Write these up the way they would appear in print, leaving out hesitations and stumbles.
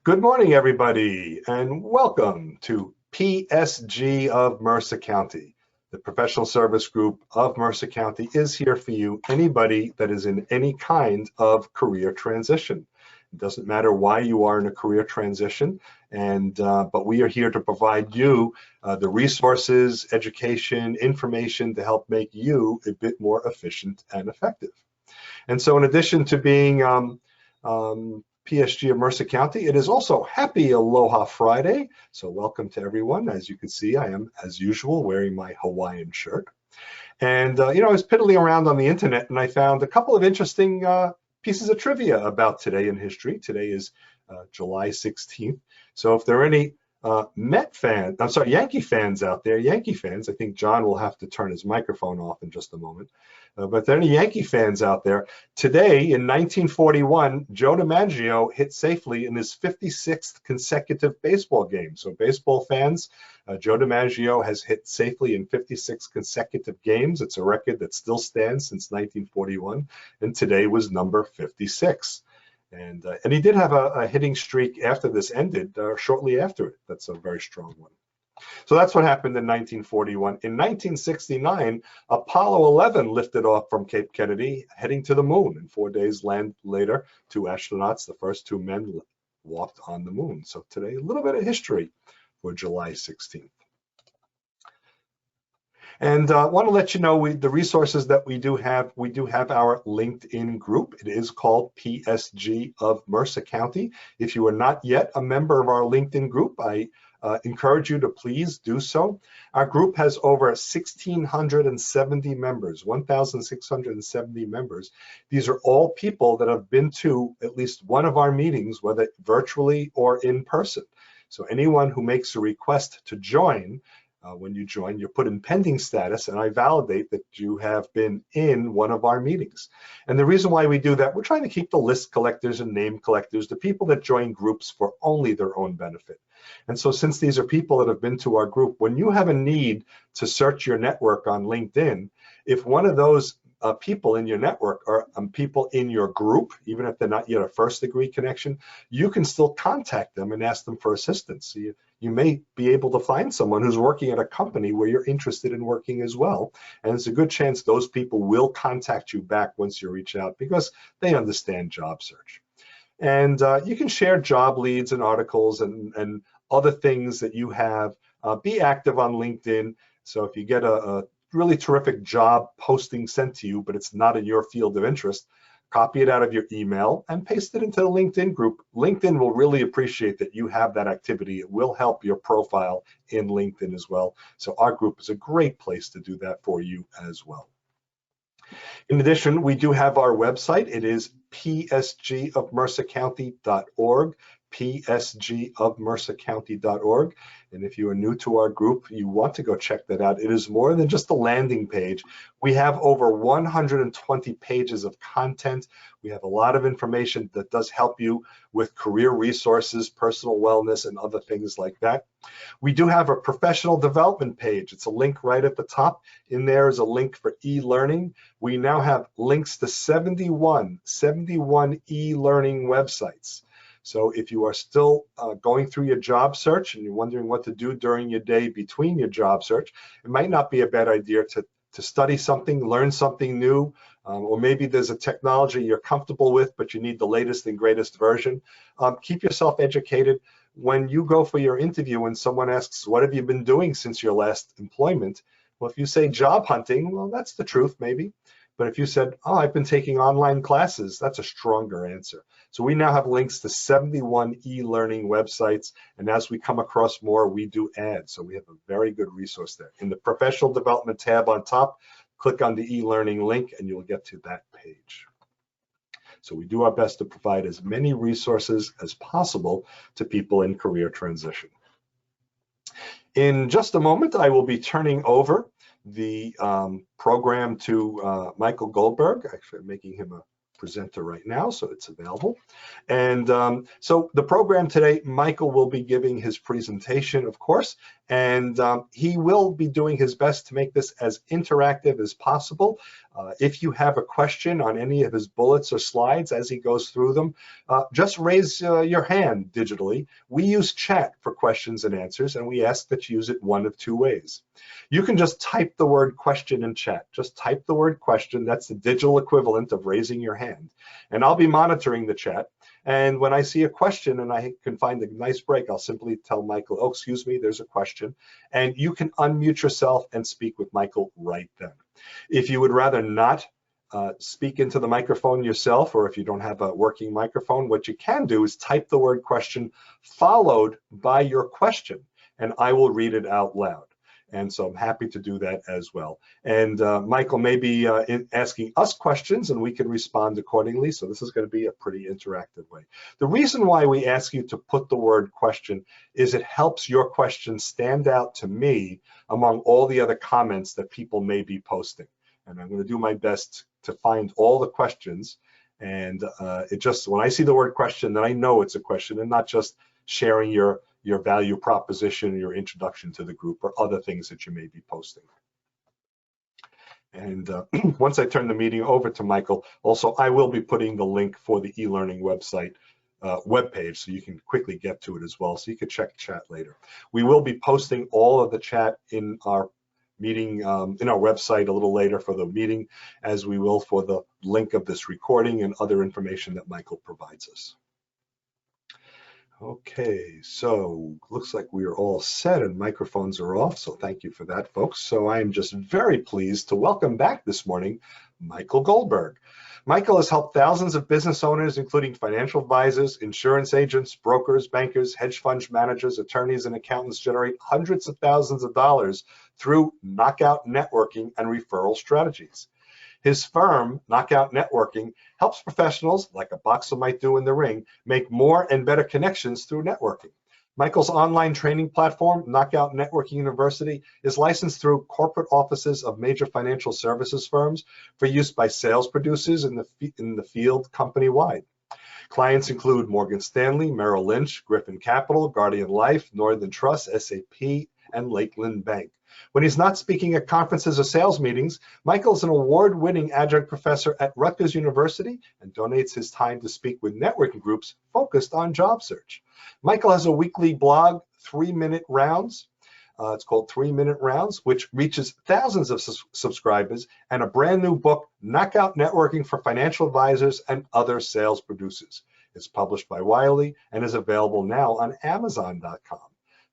Good morning, everybody, and welcome to PSG of Mercer County. The professional service group of Mercer County is here for you, anybody that is in any kind of career transition. It doesn't matter why you are in a career transition, but we are here to provide you the resources, education, information to help make you a bit more efficient and effective. And so in addition to being PSG of Mercer County, it is also Happy Aloha Friday. So welcome to everyone. As you can see, I am, as usual, wearing my Hawaiian shirt. And, I was piddling around on the internet and I found a couple of interesting pieces of trivia about today in history. Today is July 16th. So if there are any Yankee fans out there, Yankee fans, I think John will have to turn his microphone off in just a moment. But if there are any Yankee fans out there, today in 1941, Joe DiMaggio hit safely in his 56th consecutive baseball game. So baseball fans, Joe DiMaggio has hit safely in 56 consecutive games. It's a record that still stands since 1941, and today was number 56. And he did have a hitting streak after this ended, shortly after it. That's a very strong one. So that's what happened in 1941. In 1969, Apollo 11 lifted off from Cape Kennedy, heading to the moon. And 4 days later, 2 astronauts, the first 2 men, walked on the moon. So today, a little bit of history for July 16th. And I want to let you know the resources that we do have. We do have our LinkedIn group. It is called PSG of Mercer County. If you are not yet a member of our LinkedIn group, I encourage you to please do so. Our group has over 1,670 members, 1,670 members. These are all people that have been to at least one of our meetings, whether virtually or in person. So anyone who makes a request to join, when you join, you're put in pending status, and I validate that you have been in one of our meetings. And the reason why we do that, we're trying to keep the list collectors and name collectors, the people that join groups for only their own benefit. And so since these are people that have been to our group, when you have a need to search your network on LinkedIn, if one of those people in your network are people in your group, even if they're not yet a first degree connection, you can still contact them and ask them for assistance. You may be able to find someone who's working at a company where you're interested in working as well. And there's a good chance those people will contact you back once you reach out because they understand job search. And you can share job leads and articles and other things that you have. Be active on LinkedIn. So if you get a really terrific job posting sent to you, but it's not in your field of interest, copy it out of your email and paste it into the LinkedIn group. LinkedIn will really appreciate that you have that activity. It will help your profile in LinkedIn as well. So our group is a great place to do that for you as well. In addition, we do have our website. It is psgofmercercounty.org, psgofmercercounty.org. And if you are new to our group, you want to go check that out. It is more than just a landing page. We have over 120 pages of content. We have a lot of information that does help you with career resources, personal wellness, and other things like that. We do have a professional development page. It's a link right at the top. In there is a link for e-learning. We now have links to 71 e-learning websites. So if you are still going through your job search and you're wondering what to do during your day between your job search, it might not be a bad idea to study something, learn something new, or maybe there's a technology you're comfortable with, but you need the latest and greatest version. Keep yourself educated. When you go for your interview and someone asks, what have you been doing since your last employment? Well, if you say job hunting, well, that's the truth maybe. But if you said, oh, I've been taking online classes, that's a stronger answer. So we now have links to 71 e-learning websites. And as we come across more, we do add. So we have a very good resource there. In the professional development tab on top, click on the e-learning link and you'll get to that page. So we do our best to provide as many resources as possible to people in career transition. In just a moment, I will be turning over the program to Michael Goldberg. Actually, I'm making him a presenter right now, so it's available. And so the program today, Michael will be giving his presentation, of course, and he will be doing his best to make this as interactive as possible. If you have a question on any of his bullets or slides as he goes through them, just raise your hand digitally. We use chat for questions and answers, and we ask that you use it one of two ways. You can just type the word question in chat. Just type the word question. That's the digital equivalent of raising your hand. And I'll be monitoring the chat. And when I see a question and I can find a nice break, I'll simply tell Michael, oh, excuse me, there's a question. And you can unmute yourself and speak with Michael right then. If you would rather not speak into the microphone yourself, or if you don't have a working microphone, what you can do is type the word question followed by your question, and I will read it out loud. And so I'm happy to do that as well. And Michael may be asking us questions and we can respond accordingly. So this is going to be a pretty interactive way. The reason why we ask you to put the word question is it helps your question stand out to me among all the other comments that people may be posting. And I'm going to do my best to find all the questions. And it just, when I see the word question, then I know it's a question and not just sharing your value proposition, your introduction to the group, or other things that you may be posting. And once I turn the meeting over to Michael, also I will be putting the link for the e-learning website webpage, so you can quickly get to it as well, so you can check chat later. We will be posting all of the chat in our meeting, in our website a little later for the meeting, as we will for the link of this recording and other information that Michael provides us. Okay, so looks like we are all set and microphones are off, so thank you for that, folks. So I am just very pleased to welcome back this morning Michael Goldberg. Michael has helped thousands of business owners, including financial advisors, insurance agents, brokers, bankers, hedge fund managers, attorneys, and accountants generate hundreds of thousands of dollars through knockout networking and referral strategies. His firm, Knockout Networking, helps professionals, like a boxer might do in the ring, make more and better connections through networking. Michael's online training platform, Knockout Networking University, is licensed through corporate offices of major financial services firms for use by sales producers in the field company-wide. Clients include Morgan Stanley, Merrill Lynch, Griffin Capital, Guardian Life, Northern Trust, SAP, and Lakeland Bank. When he's not speaking at conferences or sales meetings, Michael is an award-winning adjunct professor at Rutgers University and donates his time to speak with networking groups focused on job search. Michael has a weekly blog, 3-Minute Rounds. It's called 3-Minute Rounds, which reaches thousands of subscribers, and a brand new book, Knockout Networking for Financial Advisors and Other Sales Producers. It's published by Wiley and is available now on Amazon.com.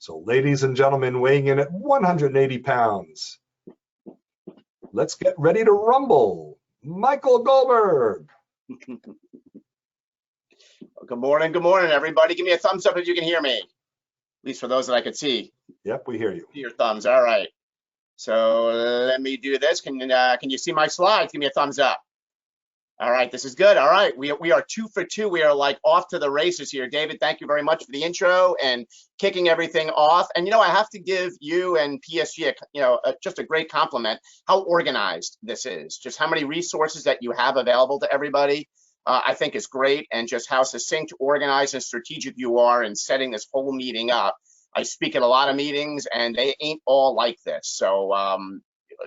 So ladies and gentlemen, weighing in at 180 pounds, let's get ready to rumble. Michael Goldberg. Good morning, everybody. Give me a thumbs up if you can hear me, at least for those that I could see. Yep, we hear you. Your thumbs, all right. So let me do this. Can you see my slides? Give me a thumbs up. All right, this is good. All right, we are 2 for 2. We are like off to the races here. David, thank you very much for the intro and kicking everything off. And you know, I have to give you and PSG, just a great compliment. How organized this is. Just how many resources that you have available to everybody. I think is great, and just how succinct, organized, and strategic you are in setting this whole meeting up. I speak at a lot of meetings, and they ain't all like this. So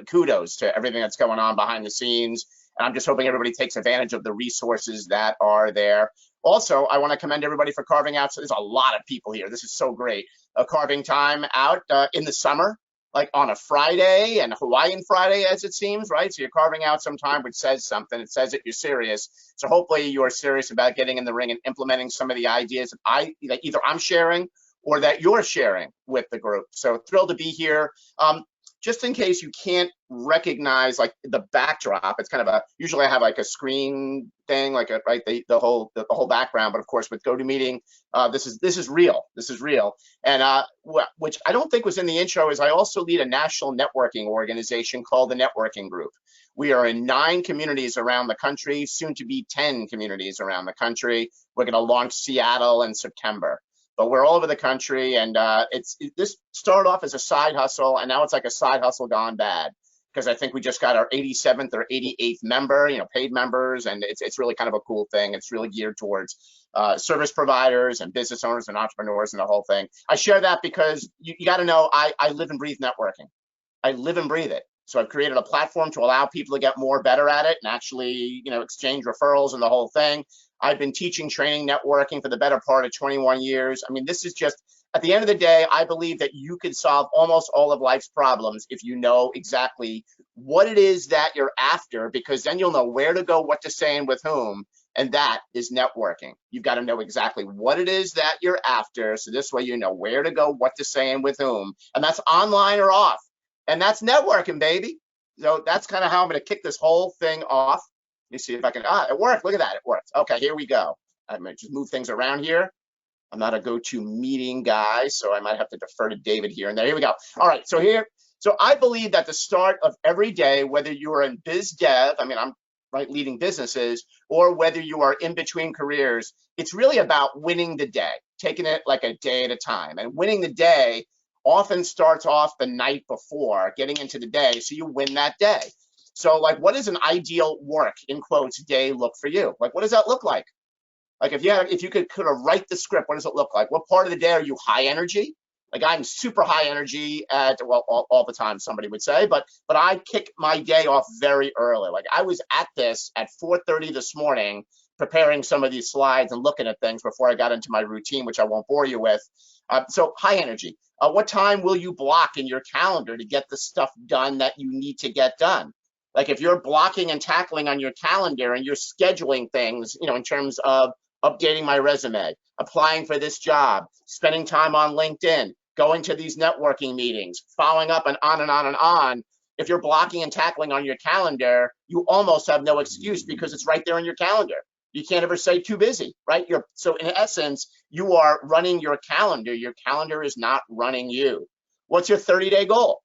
kudos to everything that's going on behind the scenes. And I'm just hoping everybody takes advantage of the resources that are there. Also, I want to commend everybody for carving out. So there's a lot of people here. This is so great. Carving time out in the summer, like on a Friday, and a Hawaiian Friday, as it seems, right? So you're carving out some time which says something. It says that you're serious. So hopefully you're serious about getting in the ring and implementing some of the ideas that either I'm sharing or that you're sharing with the group. So thrilled to be here. Just in case you can't recognize like the backdrop, it's kind of usually I have like a screen thing, like the whole background, but of course with GoToMeeting, this is real. This is real. And which I don't think was in the intro is I also lead a national networking organization called the Networking Group. We are in 9 communities around the country, soon to be 10 communities around the country. We're going to launch Seattle in September. But we're all over the country, and this started off as a side hustle, and now it's like a side hustle gone bad, because I think we just got our 87th or 88th member, paid members, and it's really kind of a cool thing. It's really geared towards service providers and business owners and entrepreneurs and the whole thing. I share that because you got to know I live and breathe networking. I live and breathe it. So I've created a platform to allow people to get more better at it and actually, exchange referrals and the whole thing. I've been teaching, training, networking for the better part of 21 years. I mean, this is just, at the end of the day, I believe that you can solve almost all of life's problems if you know exactly what it is that you're after, because then you'll know where to go, what to say, and with whom. And that is networking. You've got to know exactly what it is that you're after. So this way you know where to go, what to say, and with whom. And that's online or off. And that's networking, baby. So that's kind of how I'm going to kick this whole thing off. Let me see if I can, it worked. Look at that, it worked. Okay, here we go. I'm going to just move things around here. I'm not a go-to meeting guy, so I might have to defer to David here and there. Here we go. All right, so I believe that the start of every day, whether you are in biz dev, I mean, I'm leading businesses, or whether you are in between careers, it's really about winning the day, taking it like a day at a time. And winning the day often starts off the night before, getting into the day, so you win that day. So like, what does an ideal work, in quotes, day look for you? Like, what does that look like? Like if you could kind of write the script, what does it look like? What part of the day are you high energy? Like I'm super high energy all the time, somebody would say, but I kick my day off very early. Like I was at this at 4:30 this morning, preparing some of these slides and looking at things before I got into my routine, which I won't bore you with. So high energy. What time will you block in your calendar to get the stuff done that you need to get done? Like if you're blocking and tackling on your calendar and you're scheduling things, in terms of updating my resume, applying for this job, spending time on LinkedIn, going to these networking meetings, following up, and on and on and on. If you're blocking and tackling on your calendar, you almost have no excuse because it's right there in your calendar. You can't ever say too busy, right? So in essence, you are running your calendar. Your calendar is not running you. What's your 30-day goal?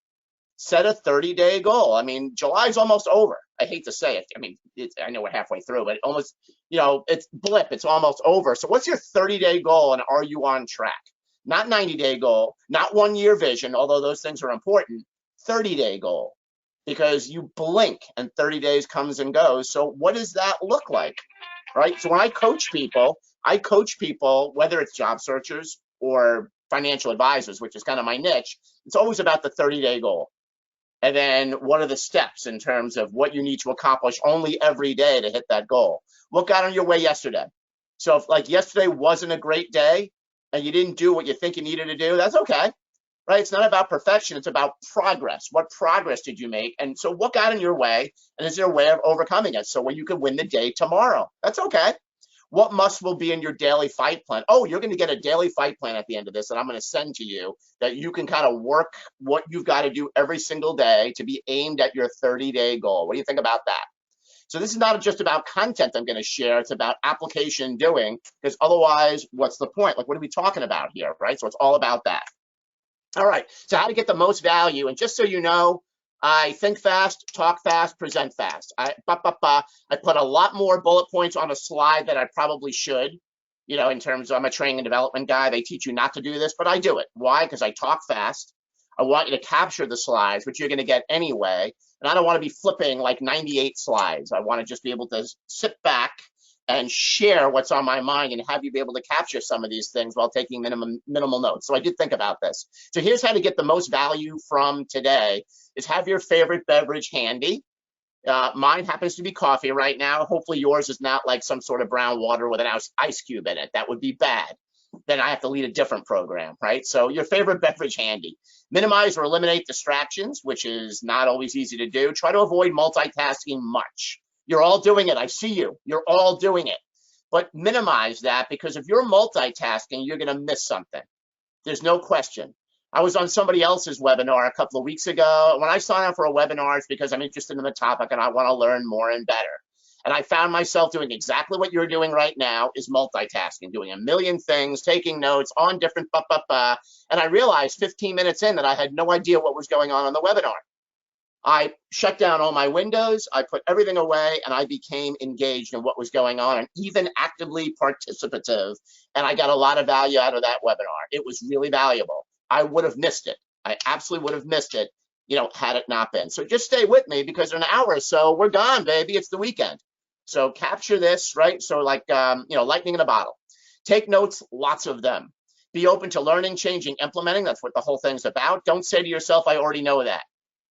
Set a 30-day goal. I mean, July's almost over. I hate to say it. I mean, I know we're halfway through, but almost, it's blip. It's almost over. So what's your 30-day goal, and are you on track? Not 90-day goal, not 1-year vision, although those things are important. 30-day goal, because you blink and 30 days comes and goes. So what does that look like, right? So when I coach people, whether it's job searchers or financial advisors, which is kind of my niche, it's always about the 30-day goal. And then what are the steps in terms of what you need to accomplish only every day to hit that goal? What got on your way yesterday? So if like yesterday wasn't a great day and you didn't do what you think you needed to do, that's okay, right? It's not about perfection, it's about progress. What progress did you make? And so what got in your way, and is there a way of overcoming it so where you can win the day tomorrow? That's okay. What will be in your daily fight plan? Oh, you're going to get a daily fight plan at the end of this that I'm going to send to you that you can kind of work what you've got to do every single day to be aimed at your 30-day goal. What do you think about that? So this is not just about content I'm going to share. It's about application doing, because otherwise, what's the point? Like, what are we talking about here, right? So it's all about that. All right, so how to get the most value. And just so you know, I think fast, talk fast, present fast. I put a lot more bullet points on a slide than I probably should, in terms of I'm a training and development guy. They teach you not to do this, but I do it. Why? Because I talk fast. I want you to capture the slides, which you're going to get anyway. And I don't want to be flipping like 98 slides. I want to just be able to sit back and share what's on my mind and have you be able to capture some of these things while taking minimal notes. So I did think about this. So here's how to get the most value from today is have your favorite beverage handy. Mine happens to be coffee right now. Hopefully yours is not like some sort of brown water with an ice cube in it. That would be bad. Then I have to lead a different program, right? So your favorite beverage handy. Minimize or eliminate distractions, which is not always easy to do. Try to avoid multitasking much. You're all doing it. I see you. You're all doing it. But minimize that, because if you're multitasking, you're going to miss something. There's no question. I was on somebody else's webinar a couple of weeks ago. When I sign up for a webinar, it's because I'm interested in the topic and I want to learn more and better. And I found myself doing exactly what you're doing right now, is multitasking, doing a million things, taking notes on different and I realized 15 minutes in that I had no idea what was going on the webinar. I shut down all my windows, I put everything away, and I became engaged in what was going on and even actively participative. And I got a lot of value out of that webinar. It was really valuable. I would have missed it. I absolutely would have missed it, had it not been. So just stay with me, because in an hour or so, we're gone, baby. It's the weekend. So capture this, right? So like, lightning in a bottle. Take notes, lots of them. Be open to learning, changing, implementing. That's what the whole thing's about. Don't say to yourself, I already know that.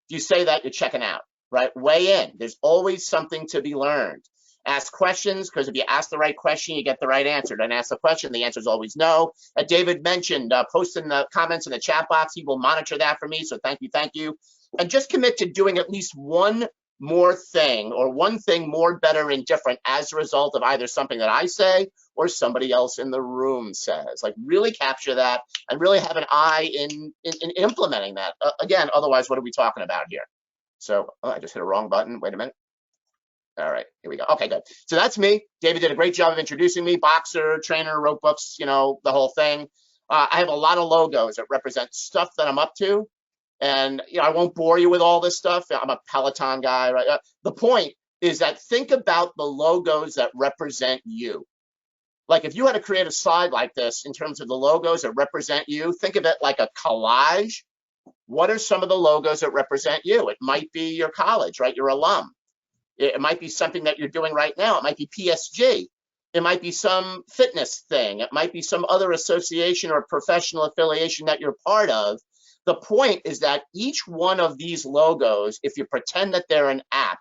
If you say that, you're checking out, right? Weigh in. There's always something to be learned. Ask questions, because if you ask the right question, you get the right answer. Don't ask the question, the answer is always no. David mentioned, post in the comments in the chat box. He will monitor that for me, so thank you, thank you. And just commit to doing at least one more thing, or one thing more, better, and different as a result of either something that I say or somebody else in the room says. Like, really capture that and really have an eye in implementing that. Again, otherwise, what are we talking about here? So, oh, I just hit a wrong button. Wait a minute. All right, here we go. Okay, good. So that's me. David did a great job of introducing me. Boxer, trainer, rope books, you know, the whole thing. I have a lot of logos that represent stuff that I'm up to. And, you know, I won't bore you with all this stuff. I'm a Peloton guy, right? The point is that think about the logos that represent you. Like, if you had to create a slide like this in terms of the logos that represent you, think of it like a collage. What are some of the logos that represent you? It might be your college, right? Your alum. It might be something that you're doing right now. It might be PSG. It might be some fitness thing. It might be some other association or professional affiliation that you're part of. The point is that each one of these logos, if you pretend that they're an app,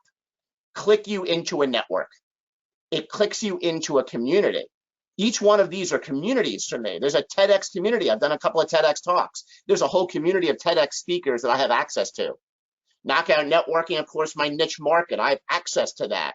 click you into a network. It clicks you into a community. Each one of these are communities for me. There's a TEDx community. I've done a couple of TEDx talks. There's a whole community of TEDx speakers that I have access to. Knockout Networking, of course, my niche market. I have access to that.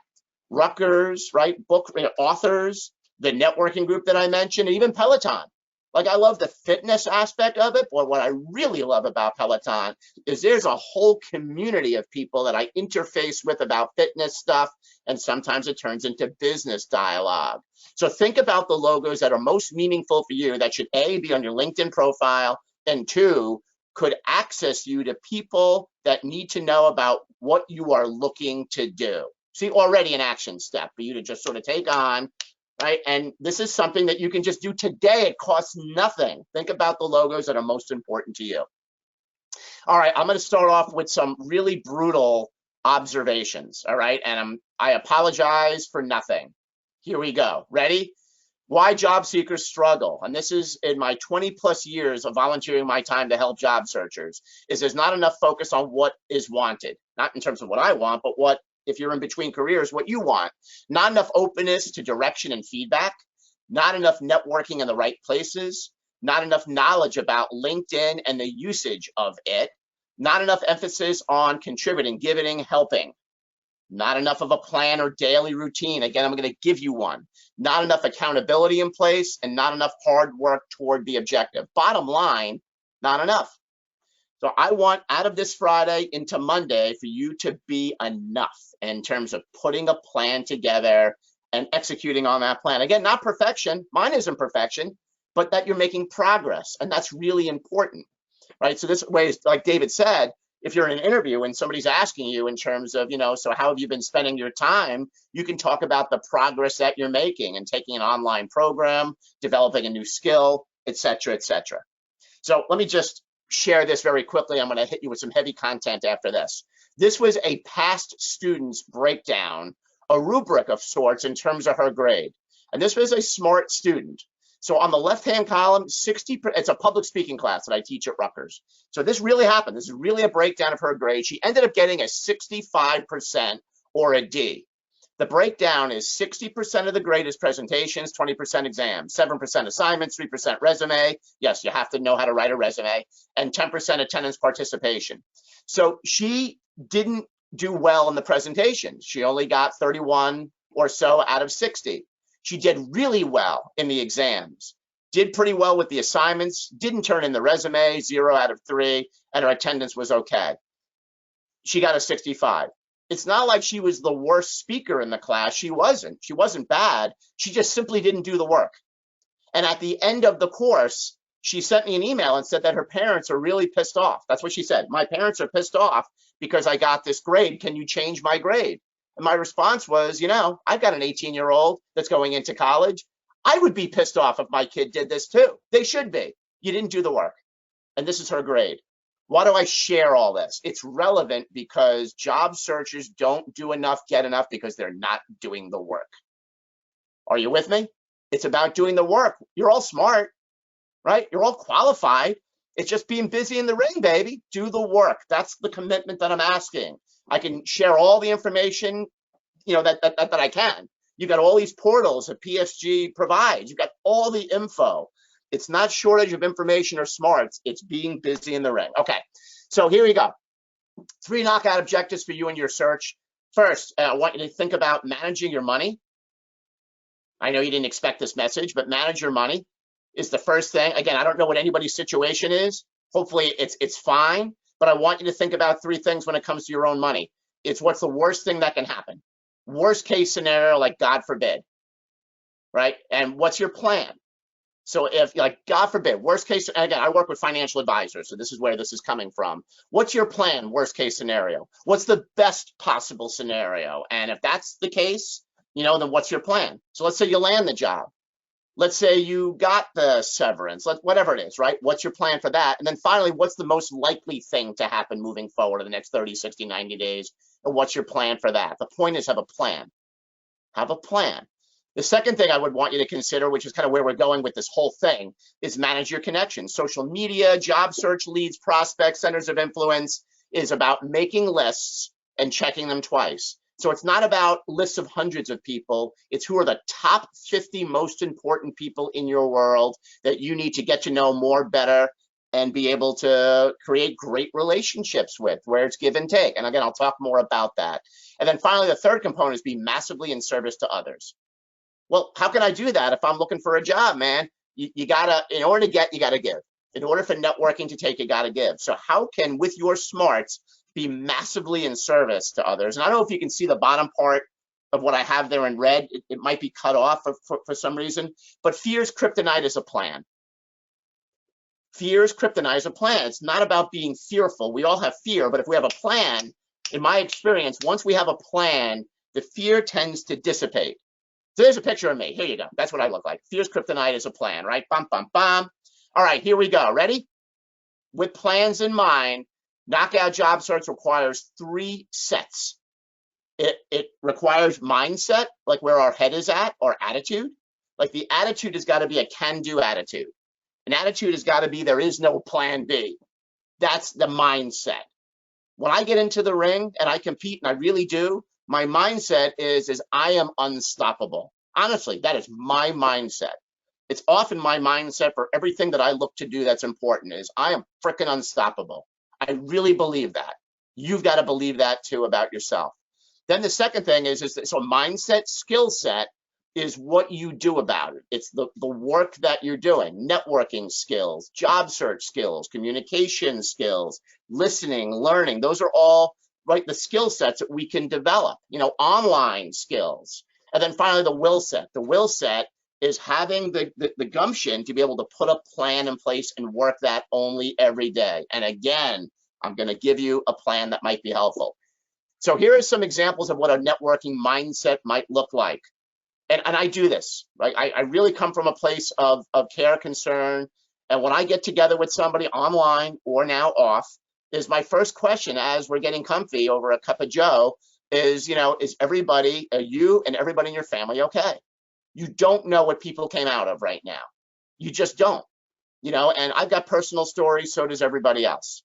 Rutgers, right? Book authors, the networking group that I mentioned, and even Peloton. Like, I love the fitness aspect of it, but what I really love about Peloton is there's a whole community of people that I interface with about fitness stuff, and sometimes it turns into business dialogue. So think about the logos that are most meaningful for you that should, A, be on your LinkedIn profile, and 2, could access you to people that need to know about what you are looking to do. See, already an action step for you to just sort of take on, right? And this is something that you can just do today. It costs nothing. Think about the logos that are most important to you. All right, I'm going to start off with some really brutal observations, all right? And I apologize for nothing. Here we go. Ready? Why job seekers struggle, and this is in my 20 plus years of volunteering my time to help job searchers, is there's not enough focus on what is wanted, not in terms of what I want, but what, if you're in between careers, what you want. Not enough openness to direction and feedback, not enough networking in the right places, not enough knowledge about LinkedIn and the usage of it, not enough emphasis on contributing, giving, helping. Not enough of a plan or daily routine. Again, I'm going to give you one. Not enough accountability in place, and not enough hard work toward the objective. Bottom line, not enough. So I want, out of this Friday into Monday, for you to be enough in terms of putting a plan together and executing on that plan. Again, not perfection. Mine isn't perfection, but that you're making progress. And that's really important, right? So this way, like David said, if you're in an interview and somebody's asking you in terms of, you know, so how have you been spending your time? You can talk about the progress that you're making and taking an online program, developing a new skill, et cetera, et cetera. So let me just share this very quickly. I'm going to hit you with some heavy content after this. This was a past student's breakdown, a rubric of sorts in terms of her grade. And this was a smart student. So on the left-hand column, 60%, it's a public speaking class that I teach at Rutgers. So this really happened. This is really a breakdown of her grade. She ended up getting a 65% or a D. The breakdown is 60% of the grade is presentations, 20% exams, 7% assignments, 3% resume. Yes, you have to know how to write a resume, and 10% attendance participation. So she didn't do well in the presentation. She only got 31 or so out of 60. She did really well in the exams, did pretty well with the assignments, didn't turn in the resume, 0 out of 3, and her attendance was okay. She got a 65. It's not like she was the worst speaker in the class. She wasn't. She wasn't bad. She just simply didn't do the work. And at the end of the course, she sent me an email and said that her parents are really pissed off. That's what she said. My parents are pissed off because I got this grade. Can you change my grade? And my response was, you know, I've got an 18-year-old that's going into college. I would be pissed off if my kid did this too. They should be. You didn't do the work. And this is her grade. Why do I share all this? It's relevant because job searchers don't do enough, get enough, because they're not doing the work. Are you with me? It's about doing the work. You're all smart, right? You're all qualified. It's just being busy in the ring, baby. Do the work. That's the commitment that I'm asking. I can share all the information, that I can. You got all these portals that PSG provides. You got all the info. It's not shortage of information or smarts. It's being busy in the ring. Okay, so here you go. 3 knockout objectives for you in your search. First, I want you to think about managing your money. I know you didn't expect this message, but manage your money is the first thing. Again, I don't know what anybody's situation is. Hopefully it's fine, but I want you to think about 3 things when it comes to your own money. It's what's the worst thing that can happen. Worst case scenario, like God forbid, right? And what's your plan? So if, like, God forbid, worst case, again, I work with financial advisors, so this is where this is coming from. What's your plan, worst case scenario? What's the best possible scenario? And if that's the case, then what's your plan? So let's say you land the job. Let's say you got the severance, whatever it is, right? What's your plan for that? And then finally, what's the most likely thing to happen moving forward in the next 30, 60, 90 days? And what's your plan for that? The point is, have a plan. Have a plan. The second thing I would want you to consider, which is kind of where we're going with this whole thing, is manage your connections. Social media, job search leads, prospects, centers of influence is about making lists and checking them twice. So it's not about lists of hundreds of people. It's who are the top 50 most important people in your world that you need to get to know more, better, and be able to create great relationships with, where it's give and take. And again, I'll talk more about that. And then finally, the third component is be massively in service to others. Well, how can I do that if I'm looking for a job, man? You gotta, in order to get, you gotta give. In order for networking to take, you gotta give. So how can, with your smarts, be massively in service to others? And I don't know if you can see the bottom part of what I have there in red. It might be cut off for some reason, but fear's kryptonite is a plan. Fear's kryptonite is a plan. It's not about being fearful. We all have fear, but if we have a plan, in my experience, once we have a plan, the fear tends to dissipate. So there's a picture of me. Here you go. That's what I look like. Fear's kryptonite is a plan, right? Bum, bum, bum. All right, here we go. Ready? With plans in mind, knockout job search requires 3 sets. It requires mindset, like where our head is at, or attitude. Like the attitude has got to be a can-do attitude. An attitude has got to be there is no plan B. That's the mindset. When I get into the ring and I compete, and I really do, my mindset is I am unstoppable. Honestly, that is my mindset. It's often my mindset for everything that I look to do that's important is I am freaking unstoppable. I really believe that. You've got to believe that too about yourself. Then the second thing is so mindset, skill set is what you do about it. It's the work that you're doing, networking skills, job search skills, communication skills, listening, learning. Those are all, right, the skill sets that we can develop, online skills. And then finally, the will set. The will set is having the gumption to be able to put a plan in place and work that only every day. And again, I'm going to give you a plan that might be helpful. So here are some examples of what a networking mindset might look like. And I do this, right? I really come from a place of care, concern. And when I get together with somebody online or now off, is my first question as we're getting comfy over a cup of Joe is, is everybody, you and everybody in your family okay? You don't know what people came out of right now. You just don't, and I've got personal stories, so does everybody else.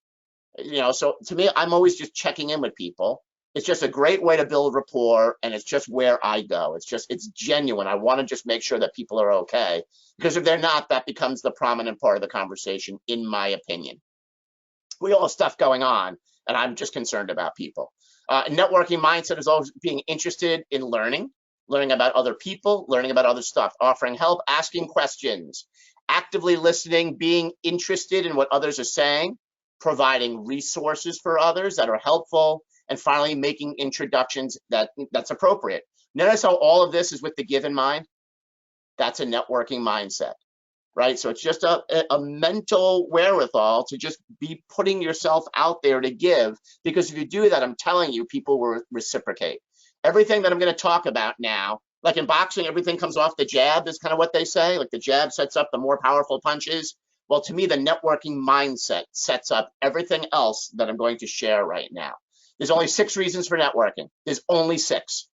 So to me, I'm always just checking in with people. It's just a great way to build rapport, and it's just where I go. It's genuine. I want to just make sure that people are okay, because if they're not, that becomes the prominent part of the conversation, in my opinion. We all have stuff going on, and I'm just concerned about people. Networking mindset is always being interested in learning about other people, learning about other stuff, offering help, asking questions, actively listening, being interested in what others are saying, providing resources for others that are helpful, and finally making introductions that's appropriate. Notice how all of this is with the give in mind. That's a networking mindset, right? So it's just a mental wherewithal to just be putting yourself out there to give, because if you do that, I'm telling you, people will reciprocate. Everything that I'm going to talk about now, like in boxing, everything comes off the jab is kind of what they say, like the jab sets up the more powerful punches. Well, to me, the networking mindset sets up everything else that I'm going to share right now. There's only 6 reasons for networking. There's only 6.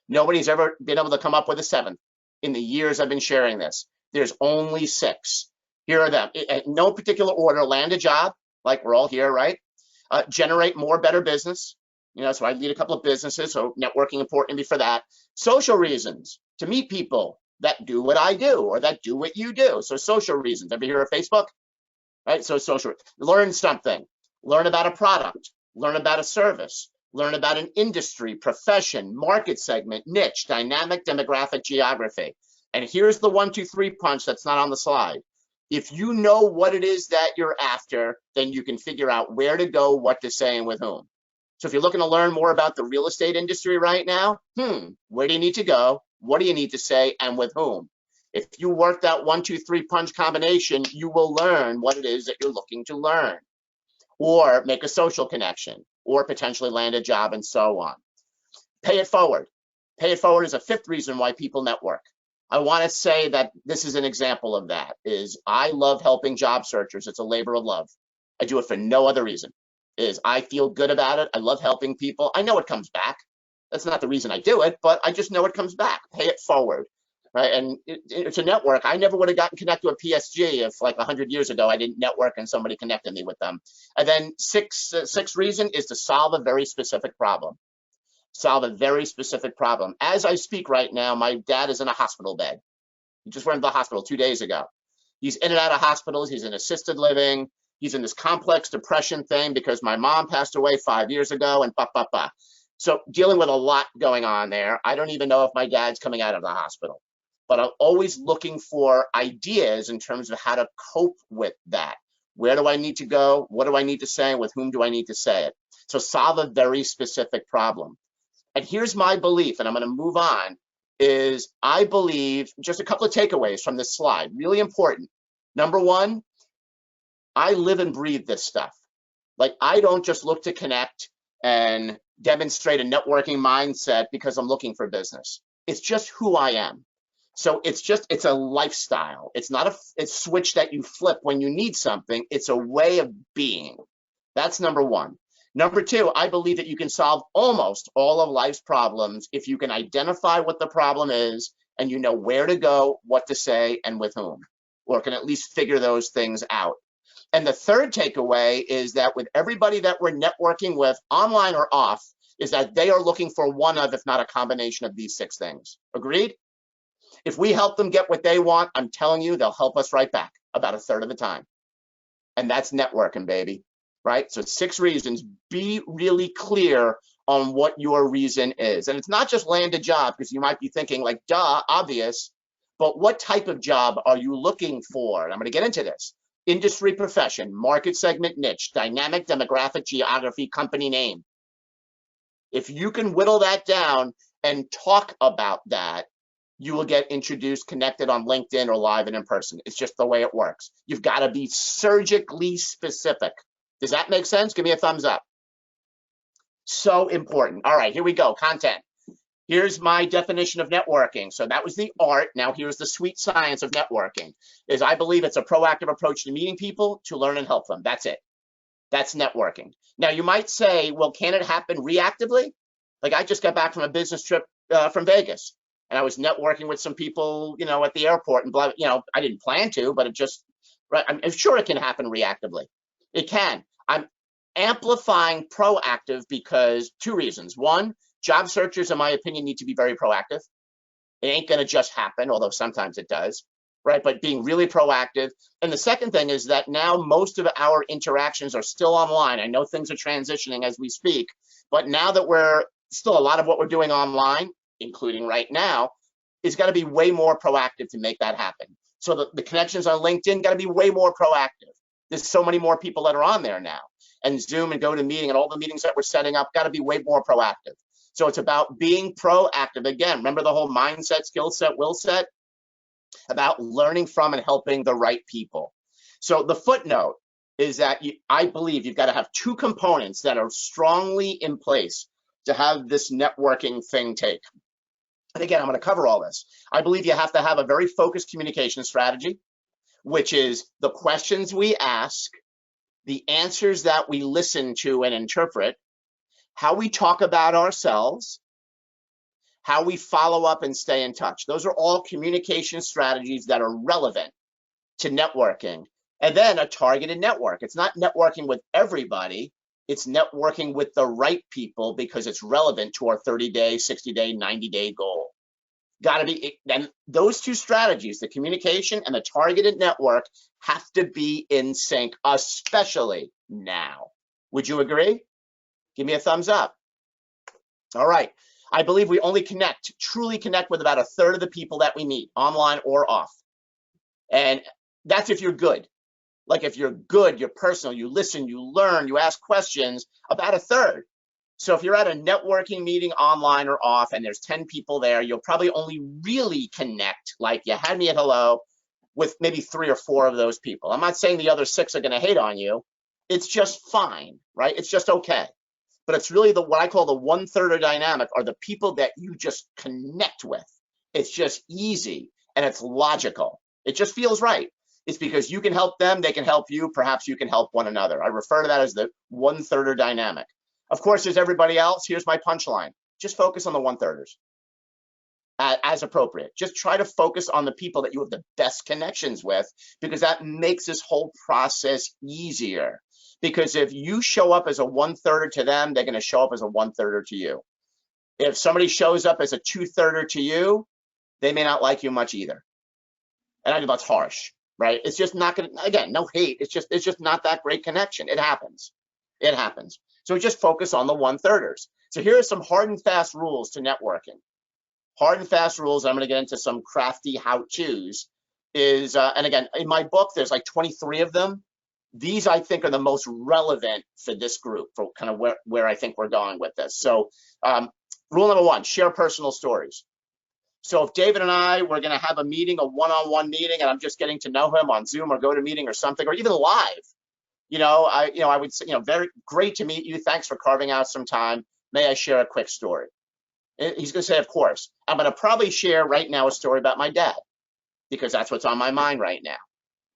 Nobody's ever been able to come up with a 7th in the years I've been sharing this. There's only 6. Here are them. In no particular order: land a job, like we're all here, right? Generate more, better business. So I lead a couple of businesses, so networking important to me for that. Social reasons: to meet people that do what I do or that do what you do. So social reasons. Ever hear of Facebook? Right? So social. Learn something. Learn about a product. Learn about a service. Learn about an industry, profession, market segment, niche, dynamic, demographic, geography. And here's the 1, 2, 3 punch that's not on the slide. If you know what it is that you're after, then you can figure out where to go, what to say, and with whom. So if you're looking to learn more about the real estate industry right now, where do you need to go? What do you need to say, and with whom? If you work that 1, 2, 3 punch combination, you will learn what it is that you're looking to learn, or make a social connection, or potentially land a job, and so on. Pay it forward. Pay it forward is a 5th reason why people network. I want to say that this is an example of that. Is I love helping job searchers. It's a labor of love. I do it for no other reason. Is I feel good about it. I love helping people. I know it comes back. That's not the reason I do it, but I just know it comes back. Pay it forward, right? And it's a network. I never would have gotten connected with PSG if, like 100 years ago, I didn't network and somebody connected me with them. And then sixth reason is to solve a very specific problem. Solve a very specific problem. As I speak right now, my dad is in a hospital bed. He just went to the hospital 2 days ago. He's in and out of hospitals. He's in assisted living. He's in this complex depression thing because my mom passed away 5 years ago, and So dealing with a lot going on there. I don't even know if my dad's coming out of the hospital, but I'm always looking for ideas in terms of how to cope with that. Where do I need to go? What do I need to say? With whom do I need to say it? So solve a very specific problem. And here's my belief, and I'm going to move on, is I believe, just a couple of takeaways from this slide, really important. Number one, I live and breathe this stuff. Like, I don't just look to connect and demonstrate a networking mindset because I'm looking for business. It's just who I am. So it's a lifestyle. It's not a switch that you flip when you need something. It's a way of being. That's number one. Number two, I believe that you can solve almost all of life's problems if you can identify what the problem is and you know where to go, what to say, and with whom, or can at least figure those things out. And the third takeaway is that with everybody that we're networking with, online or off, is that they are looking for one of, if not a combination of, these 6 things. Agreed? If we help them get what they want, I'm telling you, they'll help us right back about 1/3 of the time. And that's networking, baby. Right? So 6 reasons. Be really clear on what your reason is. And it's not just land a job, because you might be thinking, like, duh, obvious, but what type of job are you looking for? And I'm going to get into this. Industry, profession, market segment, niche, dynamic, demographic, geography, company name. If you can whittle that down and talk about that, you will get introduced, connected on LinkedIn or live and in person. It's just the way it works. You've got to be surgically specific. Does that make sense? Give me a thumbs up. So important. All right, here we go. Content. Here's my definition of networking. So that was the art. Now here's the sweet science of networking. Is I believe it's a proactive approach to meeting people to learn and help them. That's it. That's networking. Now you might say, well, can it happen reactively? Like, I just got back from a business trip from Vegas, and I was networking with some people, at the airport, and blah. I didn't plan to, but it just, right. I'm sure it can happen reactively. It can. I'm amplifying proactive because 2 reasons. One, job searchers, in my opinion, need to be very proactive. It ain't going to just happen, although sometimes it does, right? But being really proactive. And the second thing is that now most of our interactions are still online. I know things are transitioning as we speak, but now that we're still, a lot of what we're doing online, including right now, is got to be way more proactive to make that happen. So the connections on LinkedIn got to be way more proactive. There's so many more people that are on there now, and Zoom and GoToMeeting and all the meetings that we're setting up got to be way more proactive. So it's about being proactive. Again, remember the whole mindset, skill set, will set, about learning from and helping the right people. So the footnote is that I believe you've got to have 2 components that are strongly in place to have this networking thing take. And again, I'm going to cover all this. I believe you have to have a very focused communication strategy, which is the questions we ask, the answers that we listen to and interpret, how we talk about ourselves, how we follow up and stay in touch. Those are all communication strategies that are relevant to networking. And then a targeted network. It's not networking with everybody. It's networking with the right people because it's relevant to our 30-day, 60-day, 90-day goal. Got to be, and those two strategies, the communication and the targeted network, have to be in sync, especially now. Would you agree? Give me a thumbs up. All right. I believe we only truly connect with about a third of the people that we meet, online or off. And that's if you're good. Like if you're good, you're personal, you listen, you learn, you ask questions, about a third. So if you're at a networking meeting online or off and there's 10 people there, you'll probably only really connect, like you had me at hello, with maybe 3 or 4 of those people. I'm not saying the other 6 are going to hate on you. It's just fine, right? It's just okay. But it's really what I call the 1/3 dynamic, are the people that you just connect with. It's just easy and it's logical. It just feels right. It's because you can help them, they can help you, perhaps you can help one another. I refer to that as the 1/3 dynamic. Of course, there's everybody else. Here's my punchline. Just focus on the 1/3ers as appropriate. Just try to focus on the people that you have the best connections with, because that makes this whole process easier. Because if you show up as a 1/3er to them, they're going to show up as a 1/3er to you. If somebody shows up as a 2/3er to you, they may not like you much either. And I know that's harsh, right? It's just not going to, again, no hate. It's just not that great connection. It happens. It happens. So just focus on the 1/3ers. So here are some hard and fast rules to networking. Hard and fast rules. I'm going to get into some crafty how-tos. And again, in my book, there's like 23 of them. These I think are the most relevant for this group, for kind of where I think we're going with this. So rule number 1, share personal stories. So if David and I were going to have a meeting, a one-on-one meeting, and I'm just getting to know him on Zoom or GoToMeeting or something, or even live, I would say, very great to meet you. Thanks for carving out some time. May I share a quick story? He's going to say, of course. I'm going to probably share right now a story about my dad, because that's what's on my mind right now.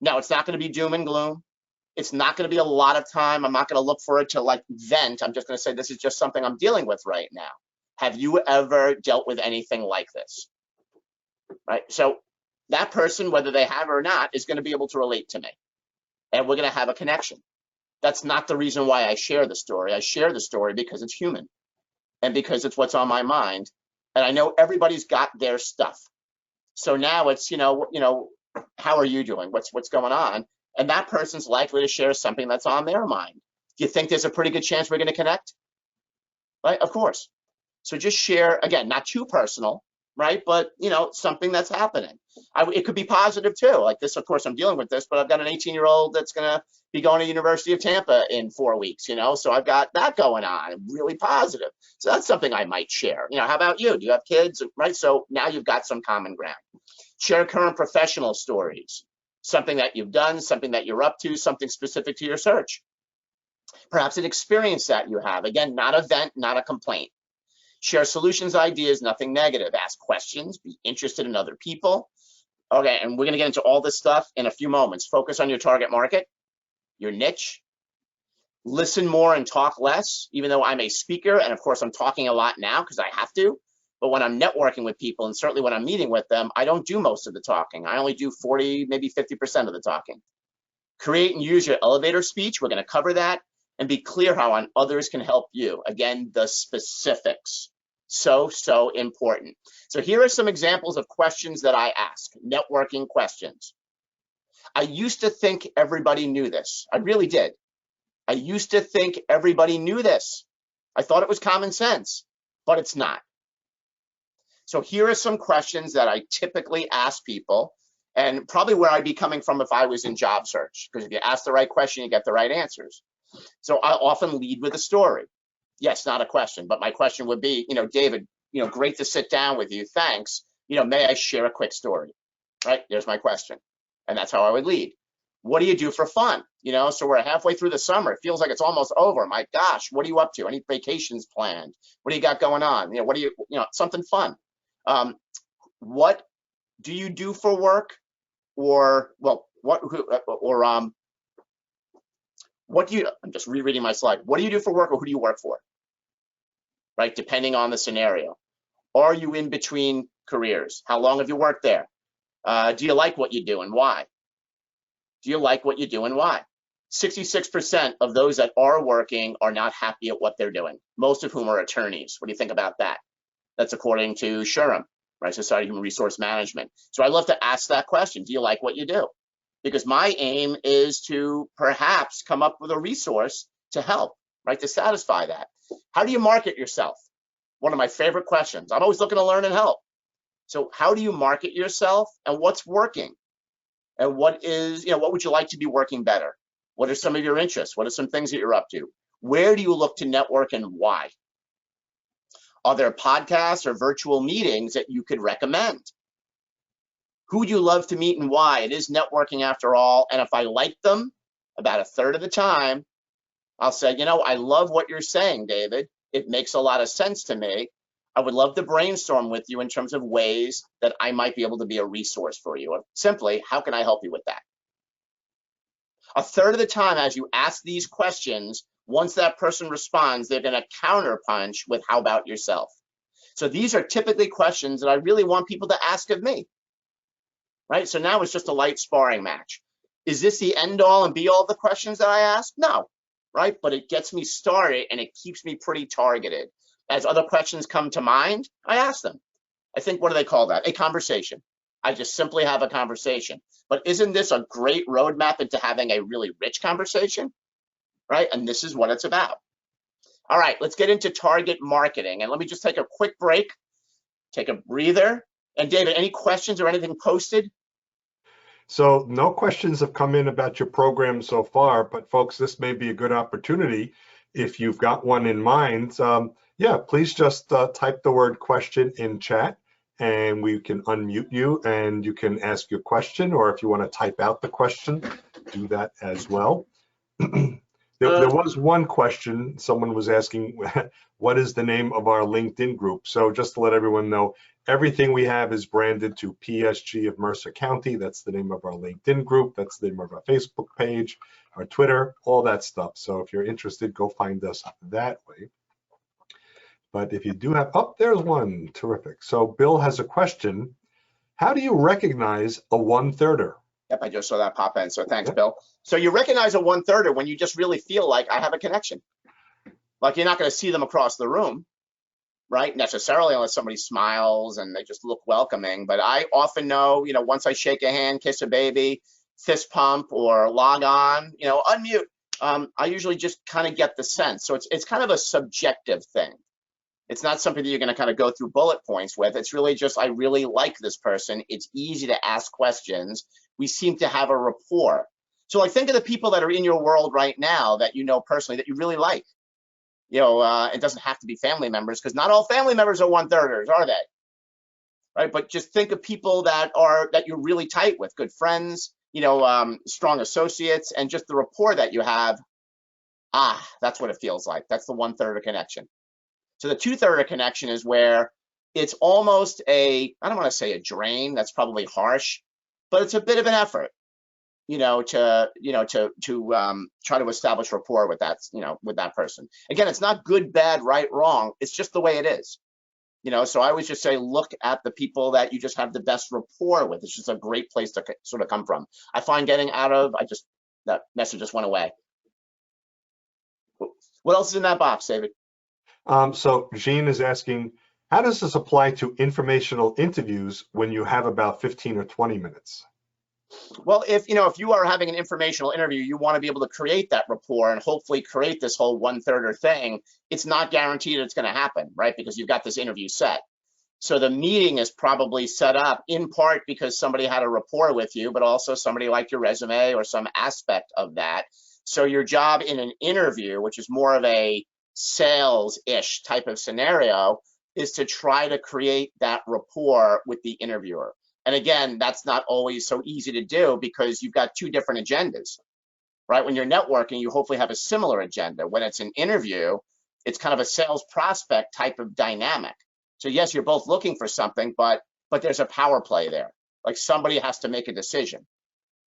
Now, it's not going to be doom and gloom. It's not going to be a lot of time. I'm not going to look for it to like vent. I'm just going to say, this is just something I'm dealing with right now. Have you ever dealt with anything like this? Right? So that person, whether they have or not, is going to be able to relate to me. And we're going to have a connection. That's not the reason why I share the story. I share the story because it's human and because it's what's on my mind. And I know everybody's got their stuff. So now it's, how are you doing? What's going on? And that person's likely to share something that's on their mind. Do you think there's a pretty good chance we're going to connect? Right? Of course. So just share, again, not too personal, right? But, something that's happening. It could be positive too. Like this, of course, I'm dealing with this, but I've got an 18-year-old that's going to be going to University of Tampa in 4 weeks, so I've got that going on, really positive. So that's something I might share. How about you? Do you have kids? Right? So now you've got some common ground. Share current professional stories, something that you've done, something that you're up to, something specific to your search. Perhaps an experience that you have. Again, not a vent, not a complaint. Share solutions, ideas, nothing negative. Ask questions, be interested in other people. Okay, and we're going to get into all this stuff in a few moments. Focus on your target market, your niche. Listen more and talk less, even though I'm a speaker, and of course I'm talking a lot now because I have to. But when I'm networking with people, and certainly when I'm meeting with them, I don't do most of the talking. I only do 40, maybe 50% of the talking. Create and use your elevator speech. We're going to cover that. And be clear how others can help you. Again, the specifics. So important. So here are some examples of questions that I ask, networking questions. I used to think everybody knew this. I really did. I used to think everybody knew this. I thought it was common sense, but it's not. So here are some questions that I typically ask people, and probably where I'd be coming from if I was in job search, because if you ask the right question, you get the right answers. So I often lead with a story. Yes, not a question, but my question would be, David, great to sit down with you. Thanks. May I share a quick story? Right? There's my question. And that's how I would lead. What do you do for fun? So we're halfway through the summer. It feels like it's almost over. My gosh, what are you up to? Any vacations planned? What do you got going on? What do you, something fun. What do you do for work? Or, well, what do you, I'm just rereading my slide. What do you do for work, or who do you work for? Right, depending on the scenario. Are you in between careers? How long have you worked there? Do you like what you do and why? Do you like what you do and why? 66% of those that are working are not happy at what they're doing, most of whom are attorneys. What do you think about that? That's according to SHRM, right? Society of Human Resource Management. So I love to ask that question. Do you like what you do? Because my aim is to perhaps come up with a resource to help, right? To satisfy that. How do you market yourself? One of my favorite questions. I'm always looking to learn and help. So how do you market yourself, and what's working? And what is, what would you like to be working better? What are some of your interests? What are some things that you're up to? Where do you look to network and why? Are there podcasts or virtual meetings that you could recommend? Who would you love to meet and why? It is networking after all. And if I like them, about a third of the time, I'll say, I love what you're saying, David. It makes a lot of sense to me. I would love to brainstorm with you in terms of ways that I might be able to be a resource for you. Or simply, how can I help you with that? A third of the time, as you ask these questions, once that person responds, they're going to counterpunch with, how about yourself? So these are typically questions that I really want people to ask of me, right? So now it's just a light sparring match. Is this the end all and be all of the questions that I ask? No, right? But it gets me started and it keeps me pretty targeted. As other questions come to mind, I ask them. I think, what do they call that? A conversation. I just simply have a conversation. But isn't this a great roadmap into having a really rich conversation, right? And this is what it's about. All right, let's get into target marketing. And let me just take a quick break, take a breather. And David, any questions or anything posted? So no questions have come in about your program so far, but folks, this may be a good opportunity. If you've got one in mind, please just type the word question in chat, and we can unmute you and you can ask your question, or if you want to type out the question, do that as well. There was one question. Someone was asking, what is the name of our LinkedIn group? So just to let everyone know, everything we have is branded to PSG of Mercer County. That's the name of our LinkedIn group. That's the name of our Facebook page, our Twitter, all that stuff. So if you're interested, go find us that way. But if you do have, there's one, terrific. So Bill has a question. How do you recognize a one-thirder? Yep, I just saw that pop in, so thanks, Bill. So you recognize a one-thirder when you just really feel like I have a connection. Like, you're not going to see them across the room, right? Necessarily, unless somebody smiles and they just look welcoming. But I often know, once I shake a hand, kiss a baby, fist pump, or log on, unmute, I usually just kind of get the sense. So it's kind of a subjective thing. It's not something that you're going to kind of go through bullet points with. It's really just, I really like this person. It's easy to ask questions. We seem to have a rapport. So like, think of the people that are in your world right now that you know personally that you really like. It doesn't have to be family members, because not all family members are one-thirders, are they? Right? But just think of people that you're really tight with, good friends, strong associates, and just the rapport that you have. That's what it feels like. That's the one-thirder connection. So the two-thirder connection is where it's almost I don't want to say a drain, that's probably harsh, but it's a bit of an effort, to try to establish rapport with that person. Again, it's not good, bad, right, wrong. It's just the way it is. So I always just say, look at the people that you just have the best rapport with. It's just a great place to sort of come from. I find getting out of, that message just went away. What else is in that box, David? So Jean is asking, how does this apply to informational interviews when you have about 15 or 20 minutes? Well, if you are having an informational interview, you want to be able to create that rapport and hopefully create this whole one-thirder thing. It's not guaranteed it's going to happen, right? Because you've got this interview set. So the meeting is probably set up in part because somebody had a rapport with you, but also somebody liked your resume or some aspect of that. So your job in an interview, which is more of a sales-ish type of scenario, is to try to create that rapport with the interviewer. And again, that's not always so easy to do because you've got two different agendas, right? When you're networking, you hopefully have a similar agenda. When it's an interview, it's kind of a sales prospect type of dynamic. So yes, you're both looking for something, but there's a power play there. Like, somebody has to make a decision,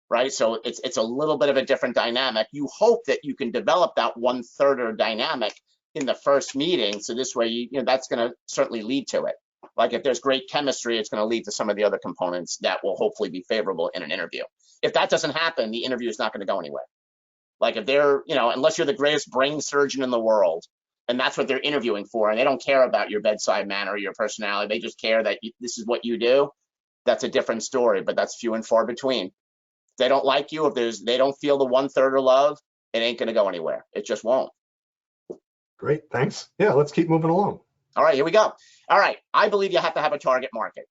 right? So it's a little bit of a different dynamic. You hope that you can develop that one-thirder dynamic in the first meeting. So this way, that's going to certainly lead to it. Like, if there's great chemistry, it's going to lead to some of the other components that will hopefully be favorable in an interview. If that doesn't happen, the interview is not going to go anywhere. Like if they're, unless you're the greatest brain surgeon in the world, and that's what they're interviewing for, and they don't care about your bedside manner or your personality, they just care that this is what you do, that's a different story, but that's few and far between. If they don't like you, if they don't feel the 1/3 of love, it ain't going to go anywhere. It just won't. Great, thanks. Yeah, let's keep moving along. All right, here we go. All right, I believe you have to have a target market,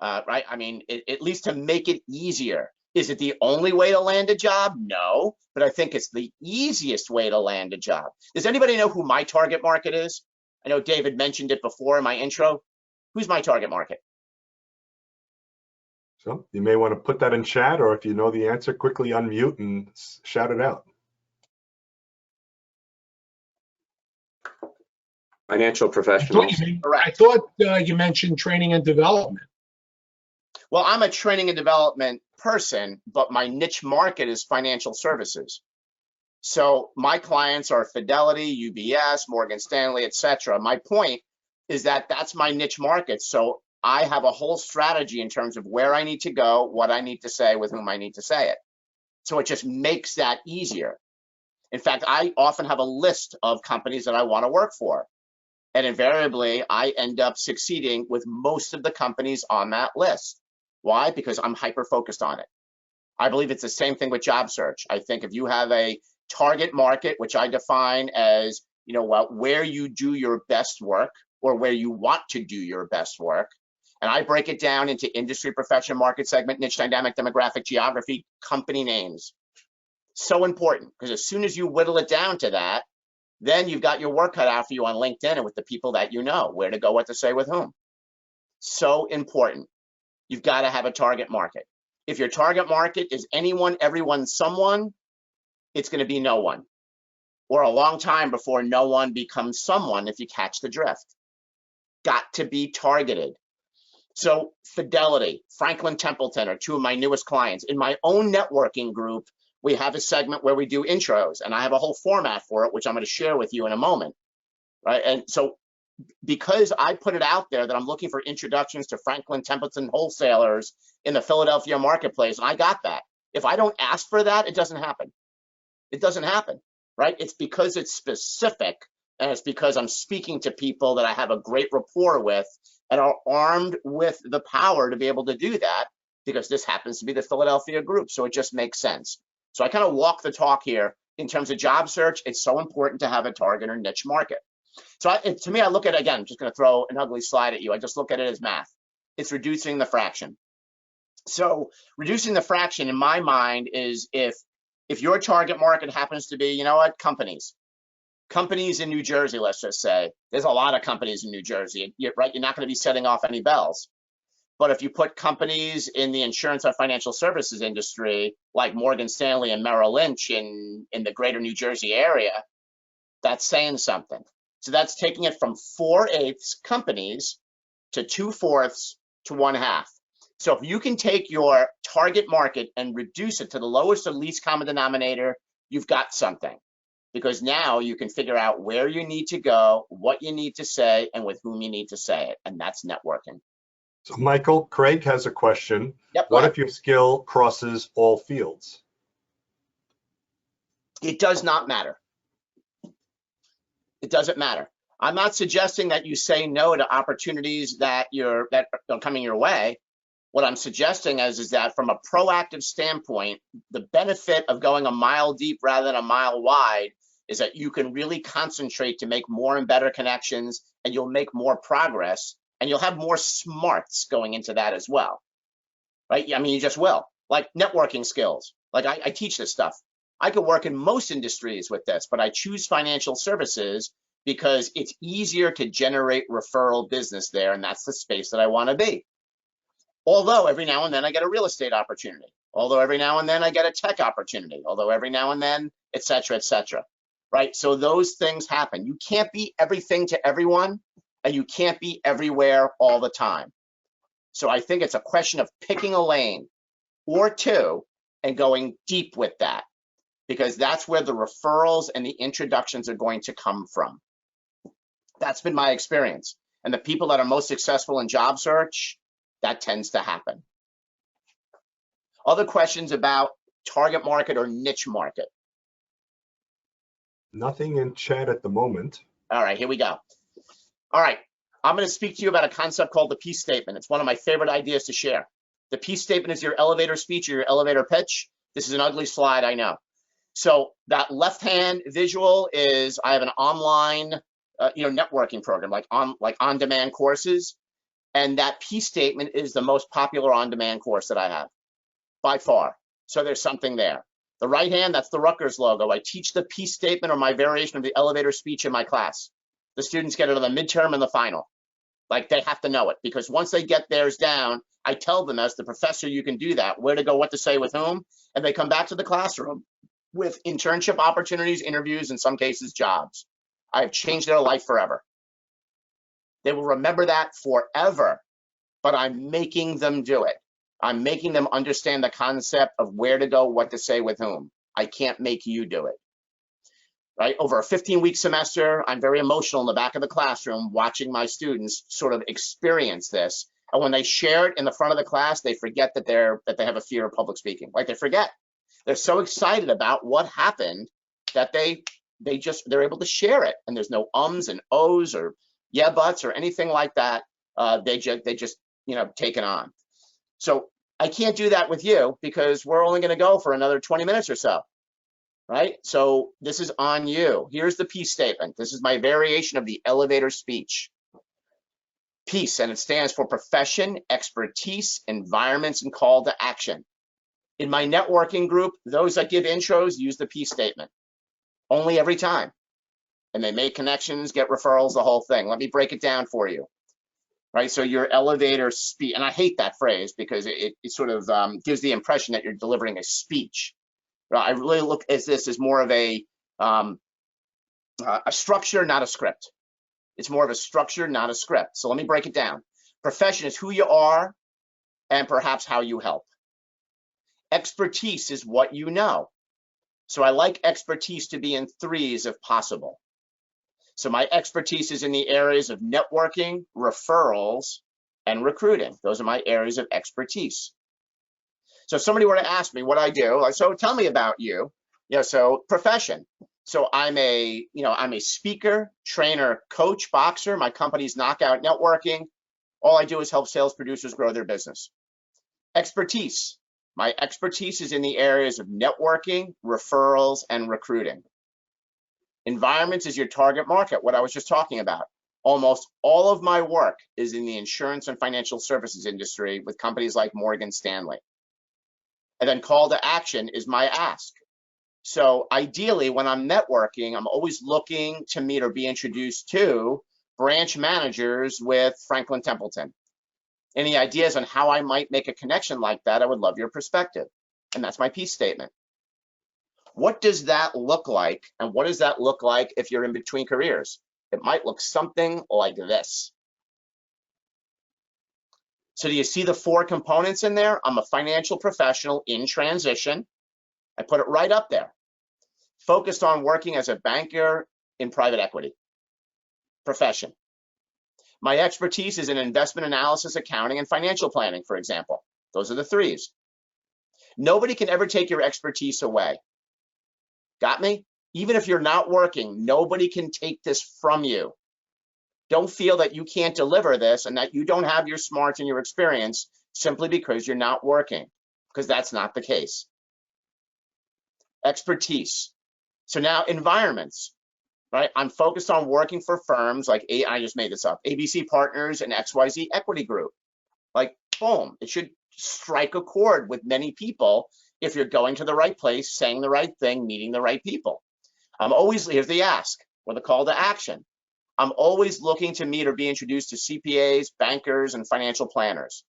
right? I mean, at least to make it easier. Is it the only way to land a job? No, but I think it's the easiest way to land a job. Does anybody know who my target market is? I know David mentioned it before in my intro. Who's my target market? So you may want to put that in chat, or if you know the answer, quickly unmute and shout it out. Financial professionals. I thought you mentioned training and development. Well, I'm a training and development person, but my niche market is financial services. So my clients are Fidelity, UBS, Morgan Stanley, etc. My point is that that's my niche market. So I have a whole strategy in terms of where I need to go, what I need to say, with whom I need to say it. So it just makes that easier. In fact, I often have a list of companies that I want to work for. And invariably, I end up succeeding with most of the companies on that list. Why? Because I'm hyper-focused on it. I believe it's the same thing with job search. I think if you have a target market, which I define as, where you do your best work or where you want to do your best work, and I break it down into industry, profession, market segment, niche, dynamic, demographic, geography, company names. So important, because as soon as you whittle it down to that, then you've got your work cut out for you on LinkedIn and with the people that you know, where to go, what to say, with whom. So important. You've got to have a target market. If your target market is anyone, everyone, someone, it's going to be no one, or a long time before no one becomes someone, if you catch the drift. Got to be targeted. So Fidelity, Franklin Templeton are two of my newest clients. In my own networking group, we have a segment where we do intros, and I have a whole format for it, which I'm going to share with you in a moment, right? And so because I put it out there that I'm looking for introductions to Franklin Templeton wholesalers in the Philadelphia marketplace, I got that. If I don't ask for that, it doesn't happen. It doesn't happen, right? It's because it's specific, and it's because I'm speaking to people that I have a great rapport with and are armed with the power to be able to do that, because this happens to be the Philadelphia group. So it just makes sense. So I kind of walk the talk here in terms of job search. It's so important to have a target or niche market. So to me, I look at it, again, I'm just going to throw an ugly slide at you. I just look at it as math. It's reducing the fraction. So reducing the fraction in my mind is if your target market happens to be, companies in New Jersey, let's just say. There's a lot of companies in New Jersey, right? You're not going to be setting off any bells. But if you put companies in the insurance or financial services industry, like Morgan Stanley and Merrill Lynch in the greater New Jersey area, that's saying something. So that's taking it from 4/8 companies to 2/4 to 1/2. So if you can take your target market and reduce it to the lowest or least common denominator, you've got something. Because now you can figure out where you need to go, what you need to say, and with whom you need to say it. And that's networking. So Michael, Craig has a question. Yep, what if your skill crosses all fields? It does not matter. It doesn't matter. I'm not suggesting that you say no to opportunities that are coming your way. What I'm suggesting is that from a proactive standpoint, the benefit of going a mile deep rather than a mile wide is that you can really concentrate to make more and better connections, and you'll make more progress, and you'll have more smarts going into that as well, right? I mean, you just will. Like networking skills. Like I teach this stuff. I could work in most industries with this, but I choose financial services because it's easier to generate referral business there, and that's the space that I want to be. Although every now and then I get a real estate opportunity, although every now and then I get a tech opportunity, although every now and then, et cetera, right? So those things happen. You can't be everything to everyone, and you can't be everywhere all the time. So I think it's a question of picking a lane or two and going deep with that, because that's where the referrals and the introductions are going to come from. That's been my experience. And the people that are most successful in job search, that tends to happen. Other questions about target market or niche market? Nothing in chat at the moment. All right, here we go. All right, I'm going to speak to you about a concept called the peace statement. It's one of my favorite ideas to share. The peace statement is your elevator speech or your elevator pitch. This is an ugly slide, I know. So that left-hand visual is I have an online, networking program, like on-demand courses, and that peace statement is the most popular on-demand course that I have by far. So there's something there. The right hand, that's the Rutgers logo. I teach the peace statement or my variation of the elevator speech in my class. The students get it on the midterm and the final. Like they have to know it, because once they get theirs down, I tell them as the professor, you can do that, where to go, what to say with whom, and they come back to the classroom with internship opportunities, interviews, in some cases, jobs. I've changed their life forever. They will remember that forever, but I'm making them do it. I'm making them understand the concept of where to go, what to say with whom. I can't make you do it. Right? Over a 15-week semester, I'm very emotional in the back of the classroom watching my students sort of experience this. And when they share it in the front of the class, they forget that they have a fear of public speaking. Like they forget. They're so excited about what happened that they're able to share it. And there's no ums and ohs or yeah buts or anything like that. They just take it on. So I can't do that with you because we're only going to go for another 20 minutes or so. Right? So this is on you. Here's the peace statement. This is my variation of the elevator speech. Peace, and it stands for profession, expertise, environments, and call to action. In my networking group, those that give intros use the peace statement. Only every time. And they make connections, get referrals, the whole thing. Let me break it down for you. Right? So your elevator speech, and I hate that phrase because it sort of gives the impression that you're delivering a speech. I really look at this as more of a structure, not a script. It's more of a structure, not a script. So let me break it down. Profession is who you are and perhaps how you help. Expertise is what you know. So I like expertise to be in threes if possible. So my expertise is in the areas of networking, referrals, and recruiting. Those are my areas of expertise. So if somebody were to ask me what I do, so tell me about you. So profession. So I'm a speaker, trainer, coach, boxer. My company's Knockout Networking. All I do is help sales producers grow their business. Expertise. My expertise is in the areas of networking, referrals, and recruiting. Environments is your target market, what I was just talking about. Almost all of my work is in the insurance and financial services industry with companies like Morgan Stanley. And then call to action is my ask. So ideally, when I'm networking, I'm always looking to meet or be introduced to branch managers with Franklin Templeton. Any ideas on how I might make a connection like that? I would love your perspective. And that's my peace statement. What does that look like? And what does that look like if you're in between careers? It might look something like this. So do you see the 4 components in there? I'm a financial professional in transition. I put it right up there. Focused on working as a banker in private equity. Profession. My expertise is in investment analysis, accounting, and financial planning, for example. Those are the 3s. Nobody can ever take your expertise away. Got me? Even if you're not working, nobody can take this from you. Don't feel that you can't deliver this and that you don't have your smarts and your experience simply because you're not working, because that's not the case. Expertise. So now environments, right? I'm focused on working for firms like, I just made this up, ABC Partners and XYZ Equity Group. Like, boom, it should strike a chord with many people if you're going to the right place, saying the right thing, meeting the right people. Here's the ask or the call to action. I'm always looking to meet or be introduced to CPAs, bankers, and financial planners.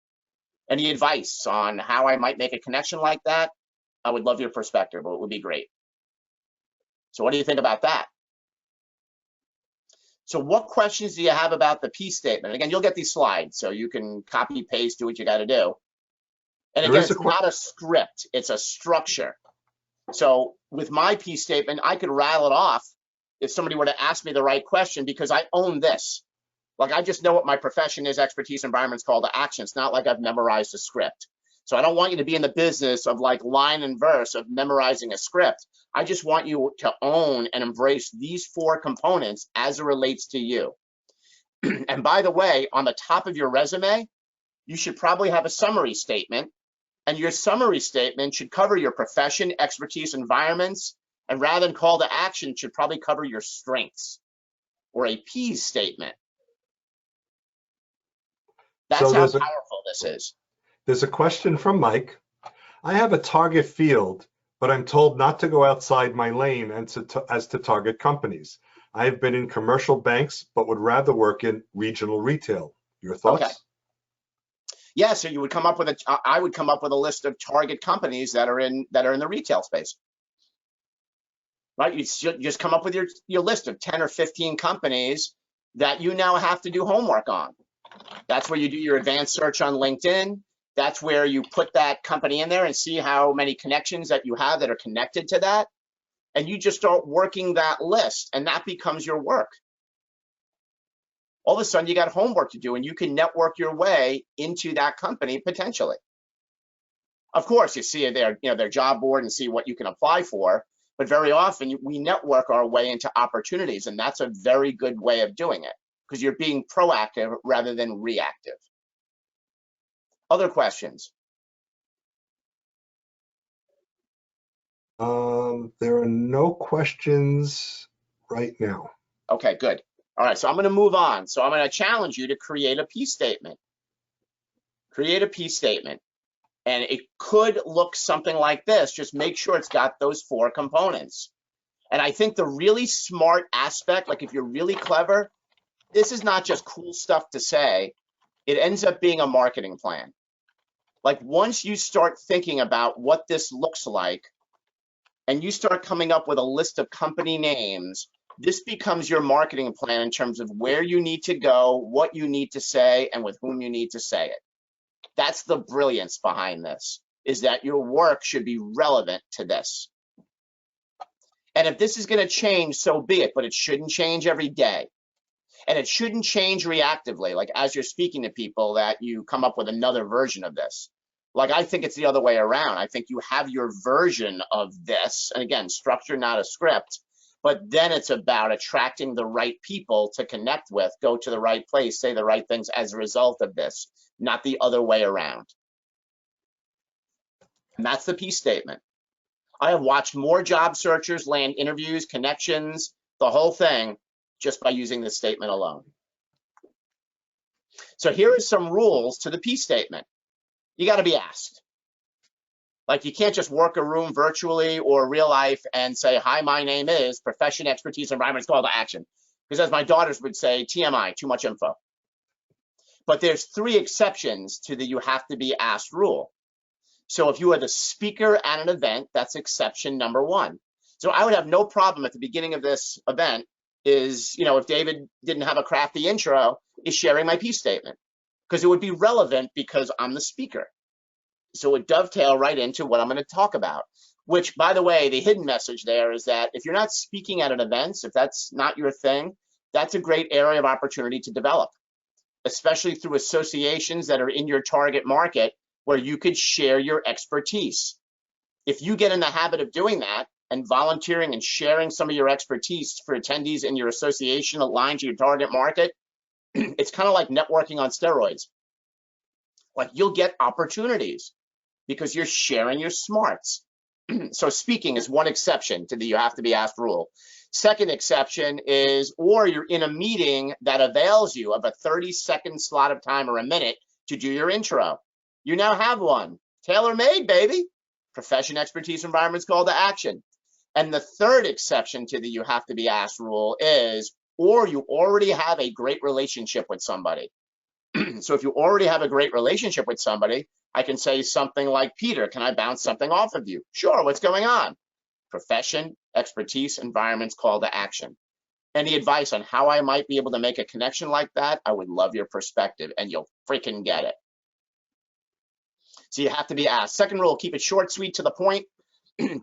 Any advice on how I might make a connection like that? I would love your perspective. It would be great. So what do you think about that? So what questions do you have about the peace statement? Again, you'll get these slides, so you can copy, paste, do what you got to do. And again, it's not a script, it's a structure. So with my peace statement, I could rattle it off if somebody were to ask me the right question because I own this. Like I just know what my profession is, expertise, environments, call to action. It's not like I've memorized a script. So I don't want you to be in the business of like line and verse of memorizing a script. I just want you to own and embrace these 4 components as it relates to you. And by the way, on the top of your resume, you should probably have a summary statement. And your summary statement should cover your profession, expertise, environments, and rather than call to action, should probably cover your strengths, or a P statement. That's how powerful this is. There's a question from Mike. I have a target field, but I'm told not to go outside my lane as to target companies. I have been in commercial banks, but would rather work in regional retail. Your thoughts? Okay. Yeah, so you would come up with I would come up with a list of target companies that are in the retail space. Right? You just come up with your list of 10 or 15 companies that you now have to do homework on. That's where you do your advanced search on LinkedIn. That's where you put that company in there and see how many connections that you have that are connected to that. And you just start working that list, and that becomes your work. All of a sudden you got homework to do, and you can network your way into that company potentially. Of course, you see their job board and see what you can apply for, but very often we network our way into opportunities, and that's a very good way of doing it because you're being proactive rather than reactive. Other questions? There are no questions right now. Okay, good. All right, so I'm going to move on. So I'm going to challenge you to create a P statement. Create a P statement. And it could look something like this. Just make sure it's got those 4 components. And I think the really smart aspect, like if you're really clever, this is not just cool stuff to say. It ends up being a marketing plan. Like once you start thinking about what this looks like, and you start coming up with a list of company names, this becomes your marketing plan in terms of where you need to go, what you need to say, and with whom you need to say it. That's the brilliance behind this, is that your work should be relevant to this. And if this is going to change, so be it, but it shouldn't change every day. And it shouldn't change reactively, like as you're speaking to people that you come up with another version of this. Like I think it's the other way around. I think you have your version of this, and again, structure, not a script, but then it's about attracting the right people to connect with, go to the right place, say the right things as a result of this, not the other way around. And that's the P statement. I have watched more job searchers land interviews, connections, the whole thing, just by using this statement alone. So here are some rules to the P statement. You got to be asked. Like you can't just work a room virtually or real life and say, hi, my name is profession, expertise, environment, call to action. Because as my daughters would say, TMI, too much info. But there's 3 exceptions to the you have to be asked rule. So if you are the speaker at an event, that's exception number 1. So I would have no problem at the beginning of this event is, if David didn't have a crafty intro, is sharing my P statement. Because it would be relevant because I'm the speaker. So it would dovetail right into what I'm going to talk about, which, by the way, the hidden message there is that if you're not speaking at an event, if that's not your thing, that's a great area of opportunity to develop, especially through associations that are in your target market where you could share your expertise. If you get in the habit of doing that and volunteering and sharing some of your expertise for attendees in your association aligned to your target market, it's kind of like networking on steroids. Like you'll get opportunities because you're sharing your smarts. So speaking is one exception to the you have to be asked rule. Second exception is, or you're in a meeting that avails you of a 30-second slot of time or a minute to do your intro. You now have one. Tailor-made, baby. Profession, expertise, environments, call to action. And the third exception to the you have to be asked rule is, or you already have a great relationship with somebody. So if you already have a great relationship with somebody, I can say something like, Peter, can I bounce something off of you? Sure, what's going on? Profession, expertise, environments, call to action. Any advice on how I might be able to make a connection like that? I would love your perspective, and you'll freaking get it. So you have to be asked. Second rule, keep it short, sweet, to the point.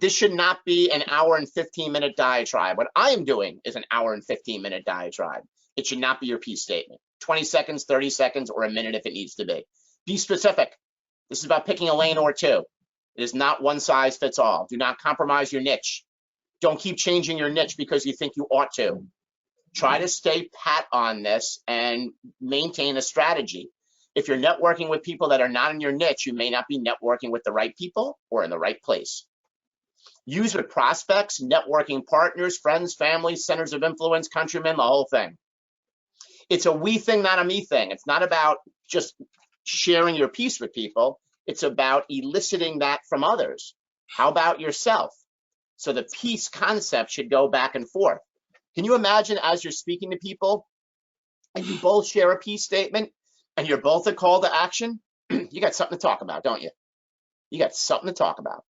This should not be an hour and 15-minute diatribe. What I am doing is an hour and 15-minute diatribe. It should not be your P statement. 20 seconds, 30 seconds, or a minute if it needs to be. Be specific. This is about picking a lane or two. It is not one size fits all. Do not compromise your niche. Don't keep changing your niche because you think you ought to. Try to stay pat on this and maintain a strategy. If you're networking with people that are not in your niche, you may not be networking with the right people or in the right place. Use with prospects, networking partners, friends, family, centers of influence, countrymen, the whole thing. It's a we thing, not a me thing. It's not about just sharing your piece with people. It's about eliciting that from others. How about yourself? So the piece concept should go back and forth. Can you imagine as you're speaking to people and you both share a piece statement and you're both a call to action? You got something to talk about, don't you? You got something to talk about.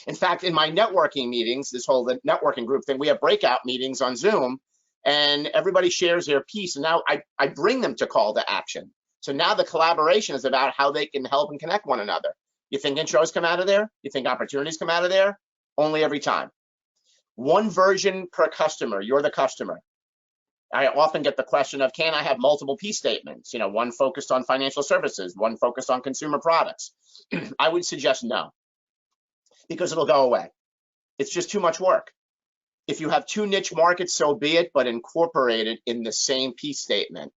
In fact, in my networking meetings, this whole networking group thing, we have breakout meetings on Zoom and everybody shares their piece. And now I bring them to call to action. So now the collaboration is about how they can help and connect one another. You think intros come out of there? You think opportunities come out of there? Only every time. One version per customer. You're the customer. I often get the question of, can I have multiple piece statements? You know, one focused on financial services, one focused on consumer products. I would suggest no, because it'll go away. It's just too much work. If you have two niche markets, so be it, but incorporate it in the same piece statement.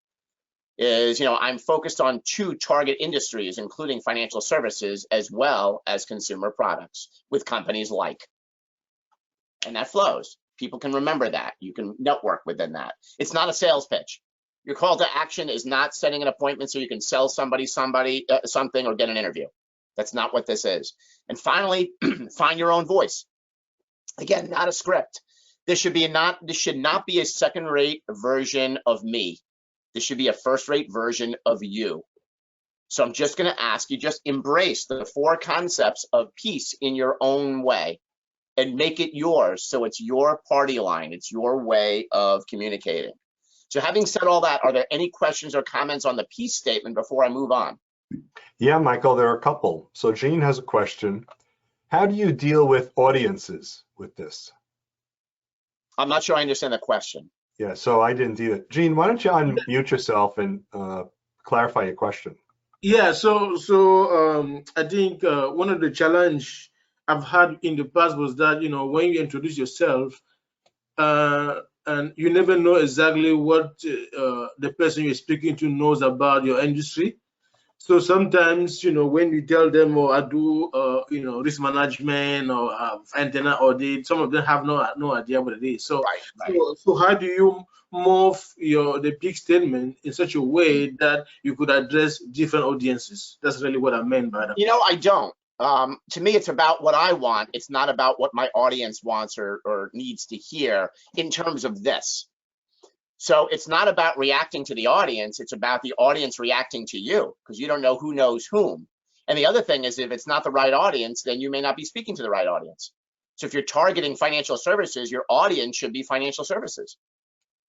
Is, you know, I'm focused on two target industries, including financial services as well as consumer products with companies like. And that flows. People can remember that. You can network within that. It's not a sales pitch. Your call to action is not setting an appointment so you can sell something or get an interview. That's not what this is. And finally, find your own voice. Again, not a script. This should not be a second-rate version of me. This should be a first-rate version of you. So I'm just going to ask you, just embrace the 4 concepts of peace in your own way and make it yours. So it's your party line. It's your way of communicating. So having said all that, are there any questions or comments on the peace statement before I move on? Yeah, Michael, there are a couple. So Jean has a question. How do you deal with audiences with this? I'm not sure I understand the question. Yeah, so I didn't either. Jean, why don't you unmute yourself and clarify your question? Yeah, so I think one of the challenge I've had in the past was that, you know, when you introduce yourself, and you never know exactly what the person you're speaking to knows about your industry. So sometimes, you know, when you tell them, oh, I do, you know, risk management or antenna audit, some of them have no idea what it is. So, right. So how do you morph the peak statement in such a way that you could address different audiences? That's really what I meant by that. You know, I don't. To me, it's about what I want. It's not about what my audience wants or needs to hear in terms of this. So it's not about reacting to the audience. It's about the audience reacting to you, because you don't know who knows whom. And the other thing is, if it's not the right audience, then you may not be speaking to the right audience. So if you're targeting financial services, your audience should be financial services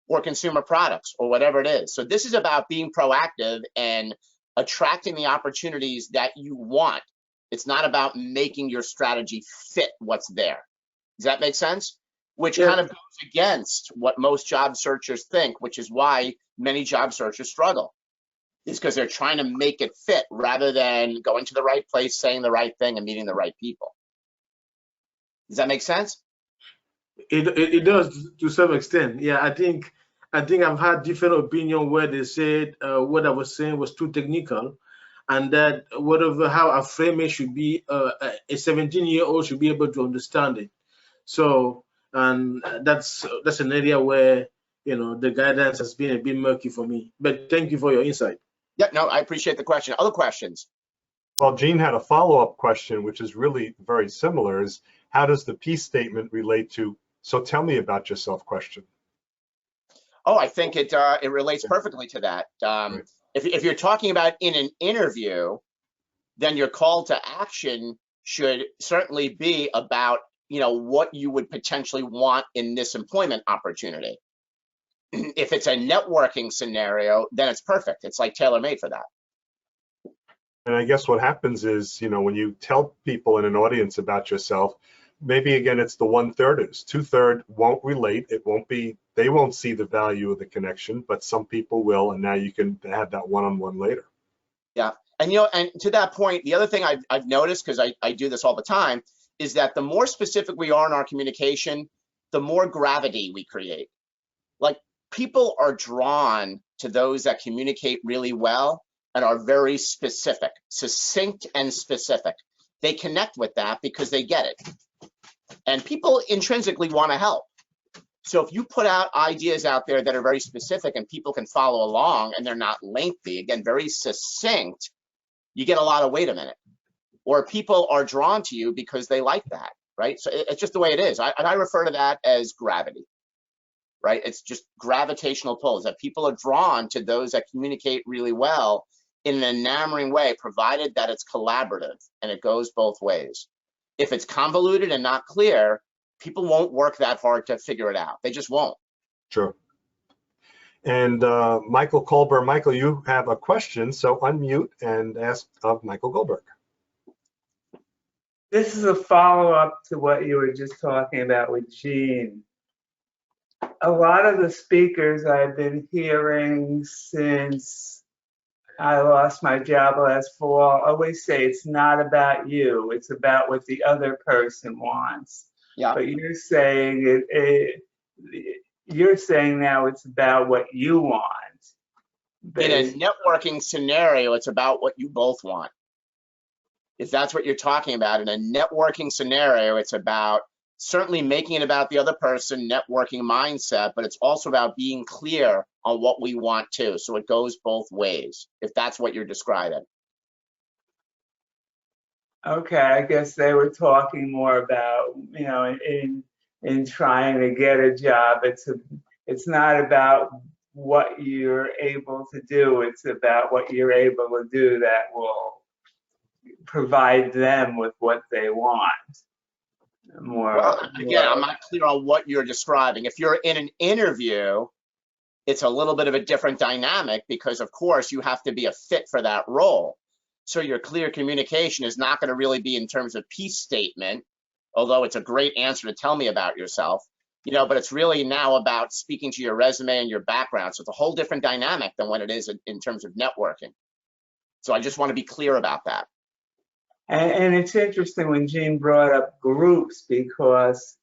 or consumer products or whatever it is. So this is about being proactive and attracting the opportunities that you want. It's not about making your strategy fit what's there. Does that make sense? Which kind of goes against what most job searchers think, which is why many job searchers struggle, is because they're trying to make it fit rather than going to the right place, saying the right thing, and meeting the right people. Does that make sense? It does to some extent. Yeah, I think I've had different opinion where they said what I was saying was too technical, and that how a framer should be, a 17-year-old should be able to understand it. So, and that's an area where, you know, the guidance has been a bit murky for me. But thank you for your insight. Yeah, no, I appreciate the question. Other questions? Well, Jean had a follow-up question, which is really very similar, is how does the peace statement relate to, so tell me about yourself question? Oh, I think it relates perfectly to that. Right. If you're talking about in an interview, then your call to action should certainly be about, you know, what you would potentially want in this employment opportunity. If it's a networking scenario, then it's perfect. It's like tailor-made for that. And I guess what happens is, you know, when you tell people in an audience about yourself, maybe again, it's the 1/3. 2/3 won't relate. It won't be, they won't see the value of the connection, but some people will. And now you can have that one-on-one later. Yeah. And and to that point, the other thing I've noticed, because I do this all the time, is that the more specific we are in our communication, the more gravity we create. Like, people are drawn to those that communicate really well and are very specific, succinct and specific. They connect with that because they get it. And people intrinsically want to help. So if you put out ideas out there that are very specific and people can follow along and they're not lengthy, again, very succinct, you get a lot of wait a minute. Or people are drawn to you because they like that, right? So it's just the way it is. I refer to that as gravity, right? It's just gravitational pulls, that people are drawn to those that communicate really well in an enamoring way, provided that it's collaborative and it goes both ways. If it's convoluted and not clear, people won't work that hard to figure it out. They just won't. Sure. And Michael Goldberg, Michael, you have a question, so unmute and ask of Michael Goldberg. This is a follow-up to what you were just talking about with Gene. A lot of the speakers I've been hearing since I lost my job last fall always say it's not about you, it's about what the other person wants. Yeah. But you're saying you're saying now it's about what you want. In a networking scenario, it's about what you both want. If that's what you're talking about, in a networking scenario, it's about certainly making it about the other person, networking mindset, but it's also about being clear on what we want too. So it goes both ways, if that's what you're describing. Okay, I guess they were talking more about, in trying to get a job. It's not about what you're able to do. It's about what you're able to do that will provide them with what they want. Again, I'm not clear on what you're describing. If you're in an interview, it's a little bit of a different dynamic because, of course, you have to be a fit for that role. So your clear communication is not going to really be in terms of peace statement, although it's a great answer to tell me about yourself, but it's really now about speaking to your resume and your background. So it's a whole different dynamic than what it is in terms of networking. So I just want to be clear about that. And it's interesting when Gene brought up groups, because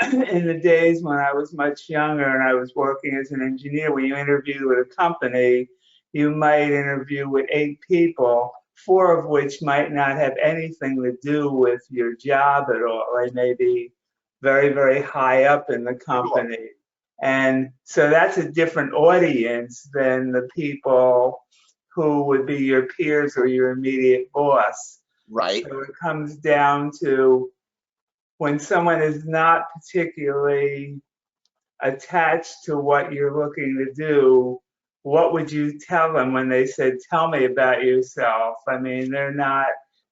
in the days when I was much younger and I was working as an engineer, when you interviewed with a company, you might interview with 8 people, 4 of which might not have anything to do with your job at all. They may be very, very high up in the company. Sure. And so that's a different audience than the people who would be your peers or your immediate boss. Right. So it comes down to when someone is not particularly attached to what you're looking to do, what would you tell them when they said, tell me about yourself? I mean, they're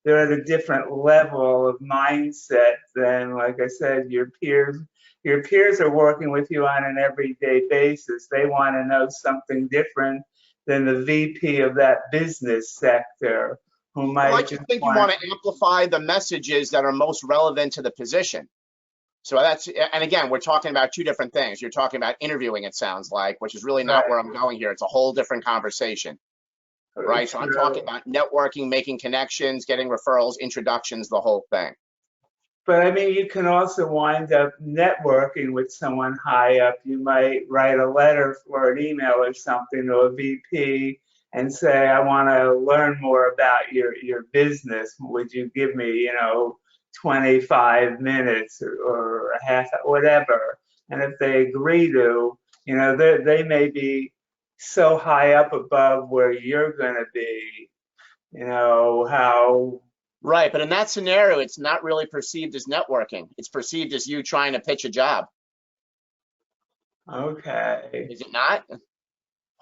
at a different level of mindset than, like I said, your peers. Your peers are working with you on an everyday basis. They want to know something different than the VP of that business sector, who might I just think you want to amplify the messages that are most relevant to the position. So and again, we're talking about 2 different things. You're talking about interviewing, it sounds like, which is really not where I'm going here. It's a whole different conversation, right? So I'm talking about networking, making connections, getting referrals, introductions, the whole thing. But I mean, you can also wind up networking with someone high up. You might write a letter or an email or something to a VP and say, I want to learn more about your business. Would you give me, 25 minutes or a half, whatever? And if they agree to, they may be so high up above where you're going to be, how. Right, but in that scenario, it's not really perceived as networking. It's perceived as you trying to pitch a job. Okay. Is it not?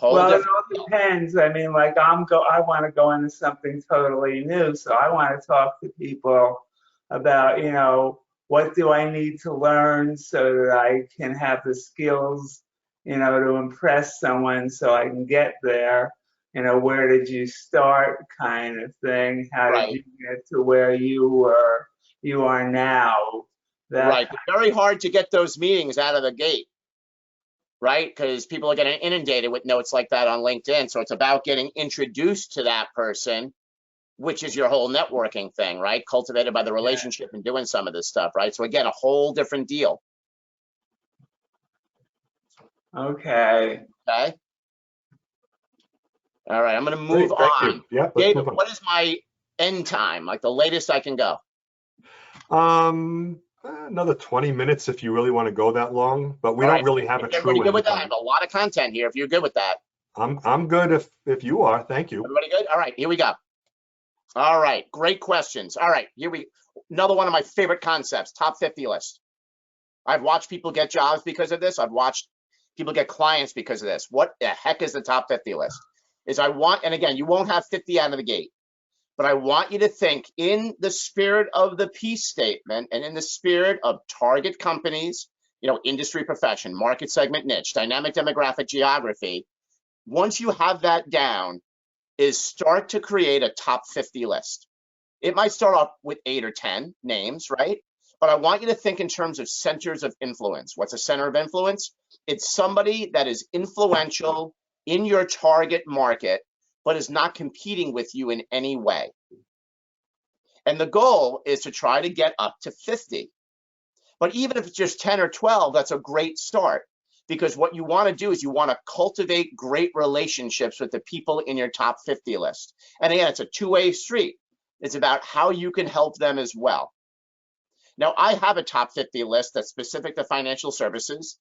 Well, it all depends. I mean, like I want to go into something totally new, so I want to talk to people about, what do I need to learn so that I can have the skills, to impress someone so I can get there. Where did you start, kind of thing? How did you get to where you are now? Right. Very hard to get those meetings out of the gate. Right? Because people are getting inundated with notes like that on LinkedIn. So it's about getting introduced to that person which is your whole networking thing, right? Cultivated by the relationship and doing some of this stuff, right? So again, a whole different deal. Okay. Okay. All right, I'm going to move Great, thank on. you. Yeah, let's David, move on. what is my end time? Like the latest I can go? Another 20 minutes if you really want to go that long, but we All don't right. really have a Is everybody true good end with that? I time. have a lot of content here. If you're good with that. I'm good if you are. Thank you. Everybody good? All right, here we go. All right, great questions. All right, another one of my favorite concepts, top 50 list. I've watched people get jobs because of this. I've watched people get clients because of this. What the heck is the top 50 list? And again, you won't have 50 out of the gate, but I want you to think in the spirit of the peace statement and in the spirit of target companies, industry, profession, market segment, niche, dynamic demographic, geography. Once you have that down, is start to create a top 50 list. It might start off with 8 or 10 names, right? But I want you to think in terms of centers of influence. What's a center of influence? It's somebody that is influential in your target market, but is not competing with you in any way. And the goal is to try to get up to 50. But even if it's just 10 or 12, that's a great start. Because what you want to do is you want to cultivate great relationships with the people in your top 50 list. And again, it's a two-way street. It's about how you can help them as well. Now, I have a top 50 list that's specific to financial services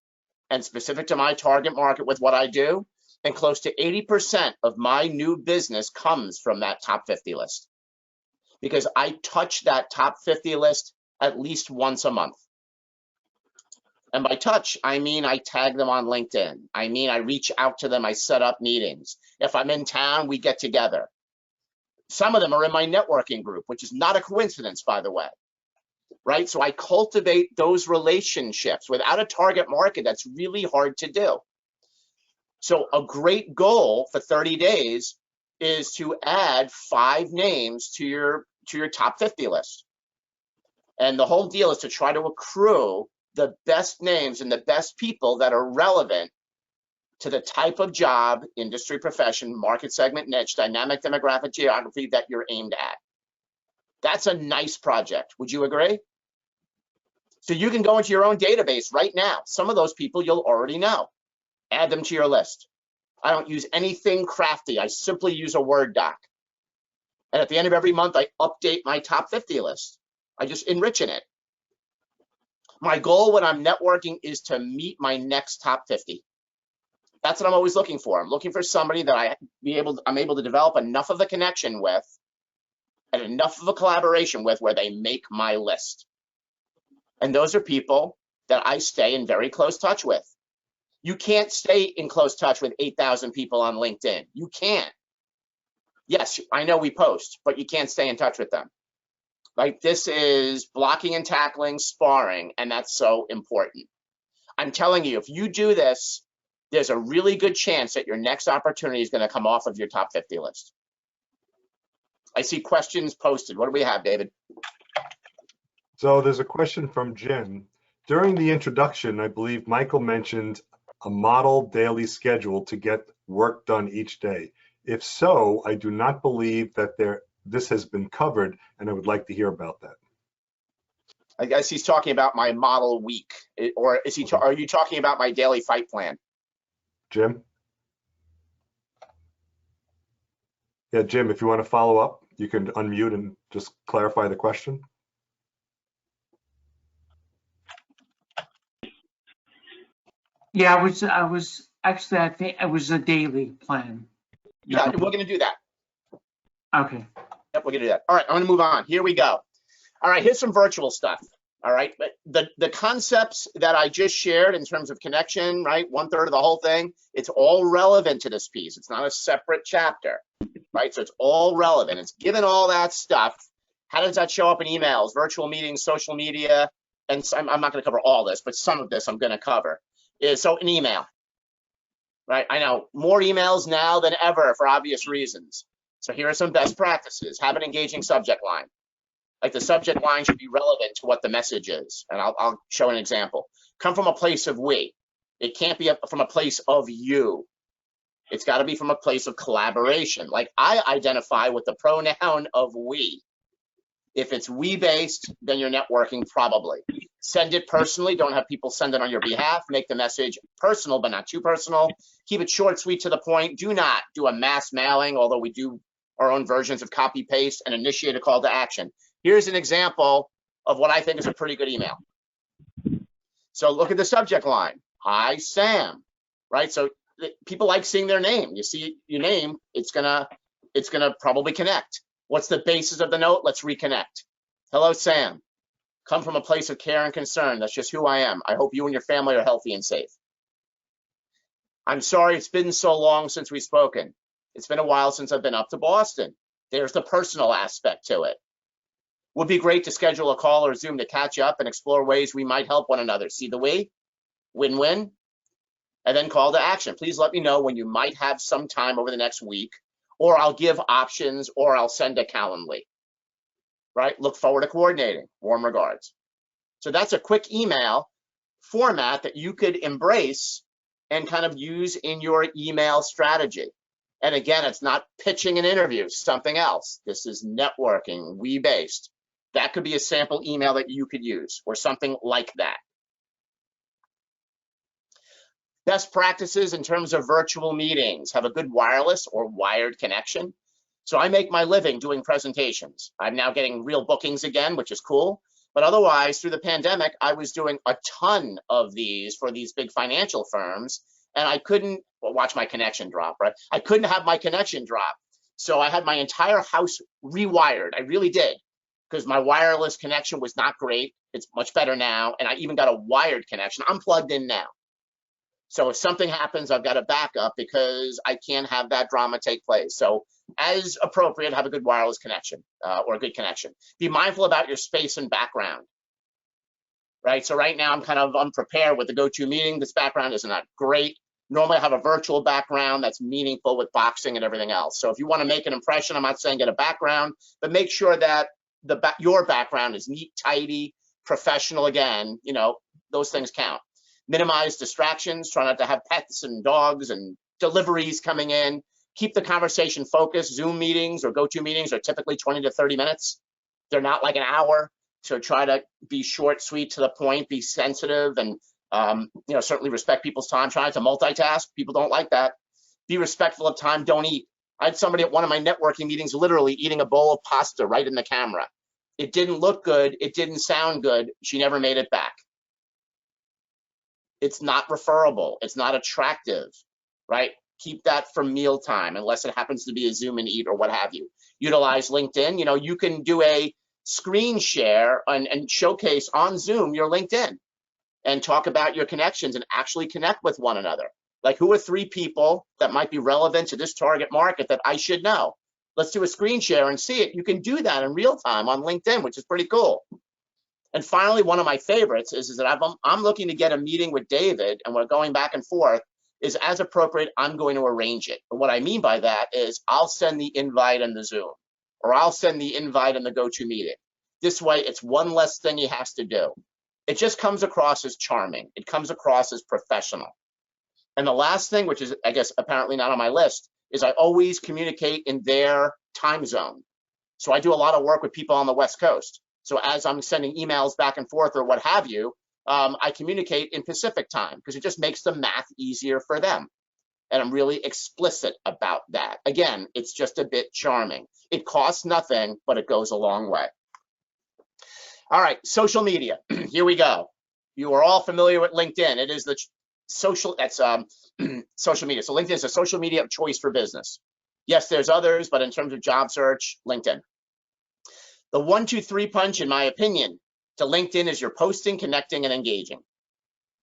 and specific to my target market with what I do. And close to 80% of my new business comes from that top 50 list. Because I touch that top 50 list at least once a month. And by touch, I mean I tag them on LinkedIn. I mean I reach out to them, I set up meetings. If I'm in town, we get together. Some of them are in my networking group, which is not a coincidence, by the way, right? So I cultivate those relationships. Without a target market, that's really hard to do. So a great goal for 30 days is to add 5 names to your top 50 list. And the whole deal is to try to accrue the best names and the best people that are relevant to the type of job, industry, profession, market segment, niche, dynamic demographic, geography that you're aimed at. That's a nice project. Would you agree? So you can go into your own database right now. Some of those people you'll already know. Add them to your list. I don't use anything crafty. I simply use a Word doc. And at the end of every month, I update my top 50 list. I just enrich in it. My goal when I'm networking is to meet my next top 50. That's what I'm always looking for. I'm looking for somebody that I'm able to develop enough of a connection with and enough of a collaboration with where they make my list. And those are people that I stay in very close touch with. You can't stay in close touch with 8,000 people on LinkedIn. You can't. Yes, I know we post, but you can't stay in touch with them. Like, this is blocking and tackling, sparring, and that's so important. I'm telling you, if you do this, there's a really good chance that your next opportunity is going to come off of your top 50 list. I see questions posted. What do we have, David? So there's a question from Jim. During the introduction, I believe Michael mentioned a model daily schedule to get work done each day. If so, I do not believe that this has been covered, and I would like to hear about that. I guess he's talking about my model week, or are you talking about my daily fight plan? Jim? Yeah, Jim, if you want to follow up, you can unmute and just clarify the question. Yeah, I was actually, I think it was a daily plan. Yeah, we're going to do that. Okay. Yep, we're going to do that. All right, I'm going to move on. Here we go. All right, here's some virtual stuff. All right, but the concepts that I just shared in terms of connection, right, 1/3 of the whole thing, it's all relevant to this piece. It's not a separate chapter, right? So it's all relevant. It's given all that stuff. How does that show up in emails, virtual meetings, social media? And so I'm not going to cover all this, but some of this I'm going to cover. So an email, right? I know more emails now than ever for obvious reasons. So here are some best practices. Have an engaging subject line. Like, the subject line should be relevant to what the message is. And I'll show an example. Come from a place of we. It can't be from a place of you. It's got to be from a place of collaboration. Like I identify with the pronoun of we. If it's we-based, then you're networking probably. Send it personally. Don't have people send it on your behalf. Make the message personal, but not too personal. Keep it short, sweet, to the point. Do not do a mass mailing, although we do our own versions of copy paste, and initiate a call to action. Here's an example of what I think is a pretty good email. So look at the subject line. Hi, Sam, right? So people like seeing their name. You see your name, it's gonna probably connect. What's the basis of the note? Let's reconnect. Hello, Sam. Come from a place of care and concern. That's just who I am. I hope you and your family are healthy and safe. I'm sorry it's been so long since we've spoken. It's been a while since I've been up to Boston. There's the personal aspect to it. Would be great to schedule a call or Zoom to catch up and explore ways we might help one another. See the way? Win-win. And then call to action. Please let me know when you might have some time over the next week, or I'll give options, or I'll send a Calendly. Right? Look forward to coordinating. Warm regards. So that's a quick email format that you could embrace and kind of use in your email strategy. And again, it's not pitching an interview, something else. This is networking, we-based. That could be a sample email that you could use, or something like that. Best practices in terms of virtual meetings. Have a good wireless or wired connection. So I make my living doing presentations. I'm now getting real bookings again, which is cool. But otherwise, through the pandemic, I was doing a ton of these for these big financial firms, and I couldn't, well, watch my connection drop, right? I couldn't have my connection drop. So I had my entire house rewired. I really did, because my wireless connection was not great. It's much better now. And I even got a wired connection. I'm plugged in now. So if something happens, I've got a backup because I can't have that drama take place. So as appropriate, have a good wireless connection or a good connection. Be mindful about your space and background, right? So right now I'm kind of unprepared with the GoToMeeting. This background is not great. Normally I have a virtual background that's meaningful with boxing and everything else. So if you want to make an impression, I'm not saying get a background, but make sure that your background is neat, tidy, professional. Again, you know, those things count. Minimize distractions. Try not to have pets and dogs and deliveries coming in. Keep the conversation focused. Zoom meetings or GoToMeetings are typically 20 to 30 minutes. They're not like an hour. So try to be short, sweet, to the point, be sensitive, and you know, certainly respect people's time. Try to multitask. People don't like that. Be respectful of time. Don't eat. I had somebody at one of my networking meetings literally eating a bowl of pasta right in the camera. It didn't look good. It didn't sound good. She never made it back. It's not referable. It's not attractive, right? Keep that for mealtime, unless it happens to be a Zoom and Eat or what have you. Utilize LinkedIn. You know, you can do a screen share and showcase on Zoom your LinkedIn and talk about your connections and actually connect with one another. Like, who are 3 people that might be relevant to this target market that I should know? Let's do a screen share and see it. You can do that in real time on LinkedIn, which is pretty cool. And finally, one of my favorites is that I'm looking to get a meeting with David, and we're going back and forth. Is as appropriate, I'm going to arrange it. But what I mean by that is I'll send the invite in the Zoom, or I'll send the invite in the GoToMeeting. This way, it's one less thing he has to do. It just comes across as charming. It comes across as professional. And the last thing, which is, I guess, apparently not on my list, is I always communicate in their time zone. So I do a lot of work with people on the West Coast. So as I'm sending emails back and forth or what have you, I communicate in Pacific time because it just makes the math easier for them. And I'm really explicit about that. Again, it's just a bit charming. It costs nothing, but it goes a long way. All right, social media. Here we go. You are all familiar with LinkedIn. It is the social media. So LinkedIn is a social media of choice for business. Yes, there's others, but in terms of job search, LinkedIn. The 1, 2, 3 punch, in my opinion, to LinkedIn is you're posting, connecting, and engaging.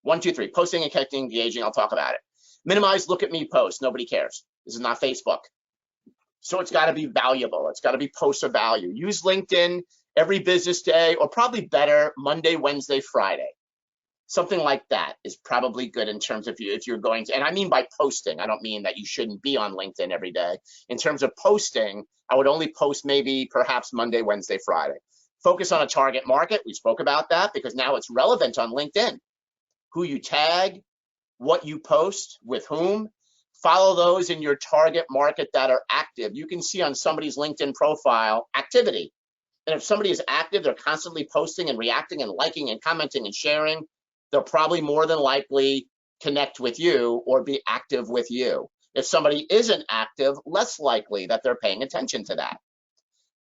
1, 2, 3, posting and connecting, engaging. I'll talk about it. Minimize look at me posts. Nobody cares. This is not Facebook. So it's got to be valuable. It's got to be posts of value. Use LinkedIn every business day, or probably better, Monday, Wednesday, Friday. Something like that is probably good in terms of if you're going to, and I mean by posting, I don't mean that you shouldn't be on LinkedIn every day. In terms of posting, I would only post maybe perhaps Monday, Wednesday, Friday. Focus on a target market. We spoke about that because now it's relevant on LinkedIn. Who you tag, what you post, with whom. Follow those in your target market that are active. You can see on somebody's LinkedIn profile activity. And if somebody is active, they're constantly posting and reacting and liking and commenting and sharing, they'll probably more than likely connect with you or be active with you. If somebody isn't active, less likely that they're paying attention to that.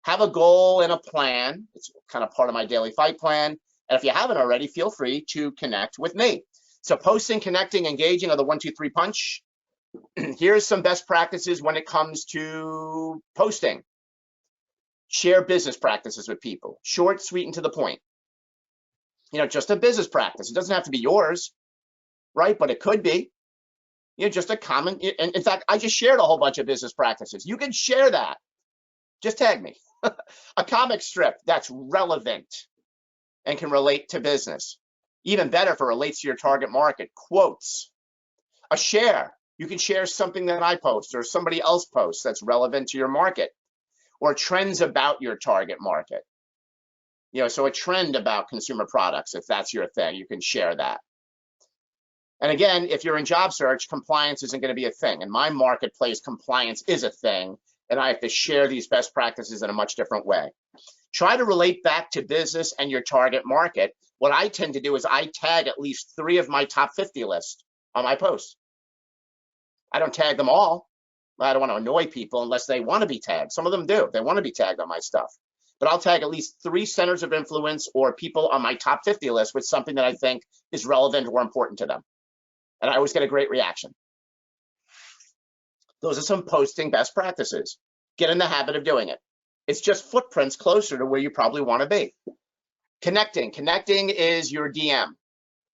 Have a goal and a plan. It's kind of part of my daily fight plan. And if you haven't already, feel free to connect with me. So posting, connecting, engaging are the 1, 2, 3 punch. Here's some best practices when it comes to posting. Share business practices with people. Short, sweet, and to the point. You know, just a business practice. It doesn't have to be yours, right? But it could be. You know, just a common. And in fact, I just shared a whole bunch of business practices. You can share that. Just tag me. A comic strip that's relevant and can relate to business. Even better if it relates to your target market. Quotes. A share. You can share something that I post or somebody else posts that's relevant to your market, or trends about your target market. You know, so a trend about consumer products, if that's your thing, you can share that. And again, if you're in job search, compliance isn't going to be a thing. In my marketplace, compliance is a thing, and I have to share these best practices in a much different way. Try to relate back to business and your target market. What I tend to do is I tag at least 3 of my top 50 list on my posts. I don't tag them all. I don't want to annoy people unless they want to be tagged. Some of them do. They want to be tagged on my stuff. But I'll tag at least 3 centers of influence or people on my top 50 list with something that I think is relevant or important to them. And I always get a great reaction. Those are some posting best practices. Get in the habit of doing it. It's just footprints closer to where you probably want to be. Connecting. Connecting is your DM.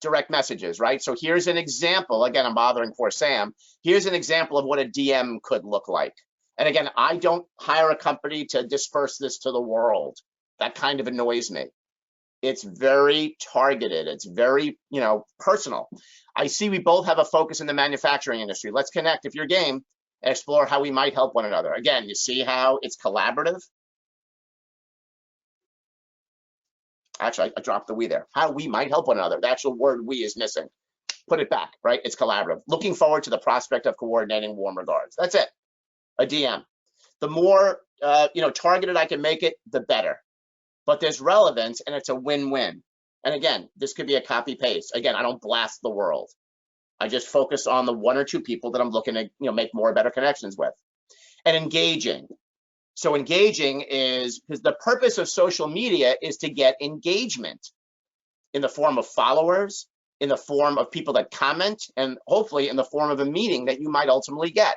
Direct messages, right? So here's an example. Again, I'm bothering poor Sam. Here's an example of what a DM could look like. And again, I don't hire a company to disperse this to the world. That kind of annoys me. It's very targeted. It's very, you know, personal. I see we both have a focus in the manufacturing industry. Let's connect if you're game and explore how we might help one another. Again, you see how it's collaborative? Actually, I dropped the we there. How we might help one another. The actual word we is missing. Put it back, right? It's collaborative. Looking forward to the prospect of coordinating. Warm regards. That's it. A DM. The more you know, targeted I can make it, the better. But there's relevance, and it's a win-win. And again, this could be a copy paste. Again, I don't blast the world. I just focus on the 1 or 2 people that I'm looking to, you know, make more better connections with. And engaging. So engaging is, because the purpose of social media is to get engagement in the form of followers, in the form of people that comment, and hopefully in the form of a meeting that you might ultimately get.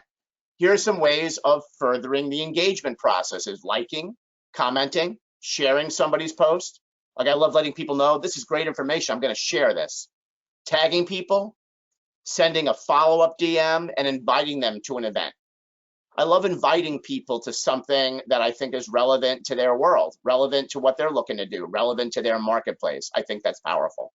Here are some ways of furthering the engagement process: is liking, commenting, sharing somebody's post. Like, I love letting people know this is great information. I'm going to share this. Tagging people, sending a follow-up DM, and inviting them to an event. I love inviting people to something that I think is relevant to their world, relevant to what they're looking to do, relevant to their marketplace. I think that's powerful.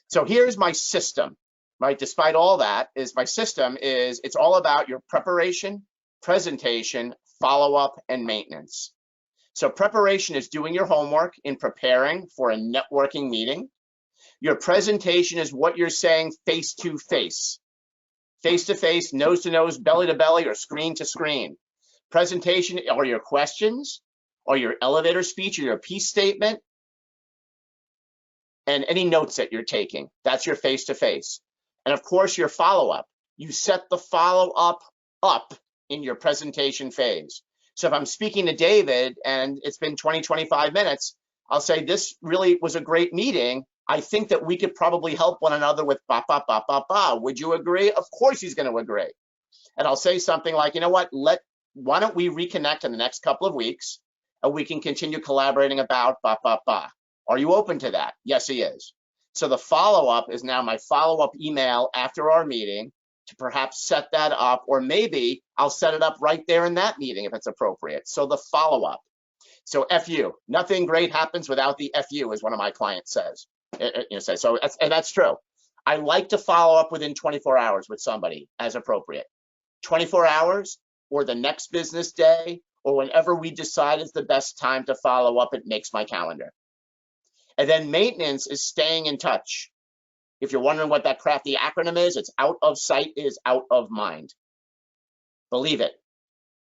So here's my system, right? Despite all that, my system is, it's all about your preparation, presentation, follow-up, and maintenance. So preparation is doing your homework in preparing for a networking meeting. Your presentation is what you're saying face to face. Face to face, nose to nose, belly to belly, or screen to screen. Presentation are your questions, or your elevator speech, or your peace statement, and any notes that you're taking. That's your face to face. And of course, your follow up. You set the follow up in your presentation phase. So if I'm speaking to David and it's been 20, 25 minutes, I'll say, this really was a great meeting. I think that we could probably help one another with ba, ba, ba, ba, ba. Would you agree? Of course he's going to agree. And I'll say something like, you know what, why don't we reconnect in the next couple of weeks and we can continue collaborating about ba, ba, ba. Are you open to that? Yes, he is. So the follow-up is now my follow-up email after our meeting to perhaps set that up, or maybe I'll set it up right there in that meeting if it's appropriate. So the follow-up. So FU, nothing great happens without the FU, as one of my clients says. So that's true. I like to follow up within 24 hours with somebody as appropriate. 24 hours or the next business day or whenever we decide is the best time to follow up, it makes my calendar. And then maintenance is staying in touch. If you're wondering what that crafty acronym is, it's out of sight is out of mind. Believe it.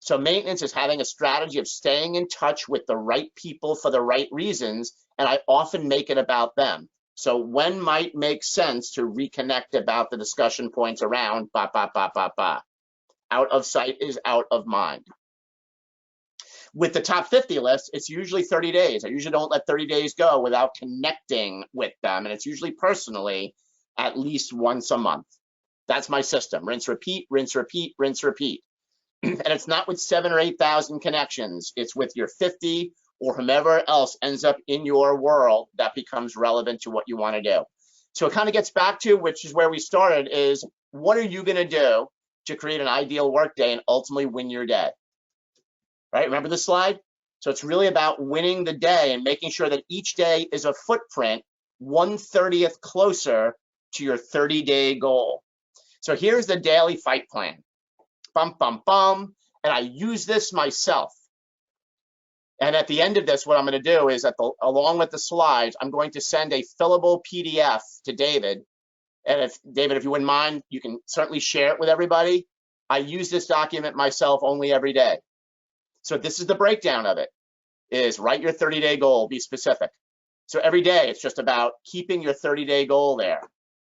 So maintenance is having a strategy of staying in touch with the right people for the right reasons, and I often make it about them. So when might make sense to reconnect about the discussion points around ba ba ba ba ba. Out of sight is out of mind. With the top 50 list, it's usually 30 days. I usually don't let 30 days go without connecting with them, and it's usually personally at least once a month. That's my system. Rinse, repeat, rinse, repeat, rinse, repeat. And it's not with 7,000 or 8,000 connections. It's with your 50 or whomever else ends up in your world that becomes relevant to what you want to do. So it kind of gets back to, which is where we started, is what are you going to do to create an ideal workday and ultimately win your day? Right? Remember this slide? So it's really about winning the day and making sure that each day is a footprint 1/30th closer to your 30-day goal. So here's the daily fight plan. Bum, bum, bum. And I use this myself. And at the end of this, what I'm going to do is, along with the slides, I'm going to send a fillable PDF to David. And if David, if you wouldn't mind, you can certainly share it with everybody. I use this document myself only every day. So this is the breakdown of it, is write your 30-day goal, be specific. So every day, it's just about keeping your 30-day goal there.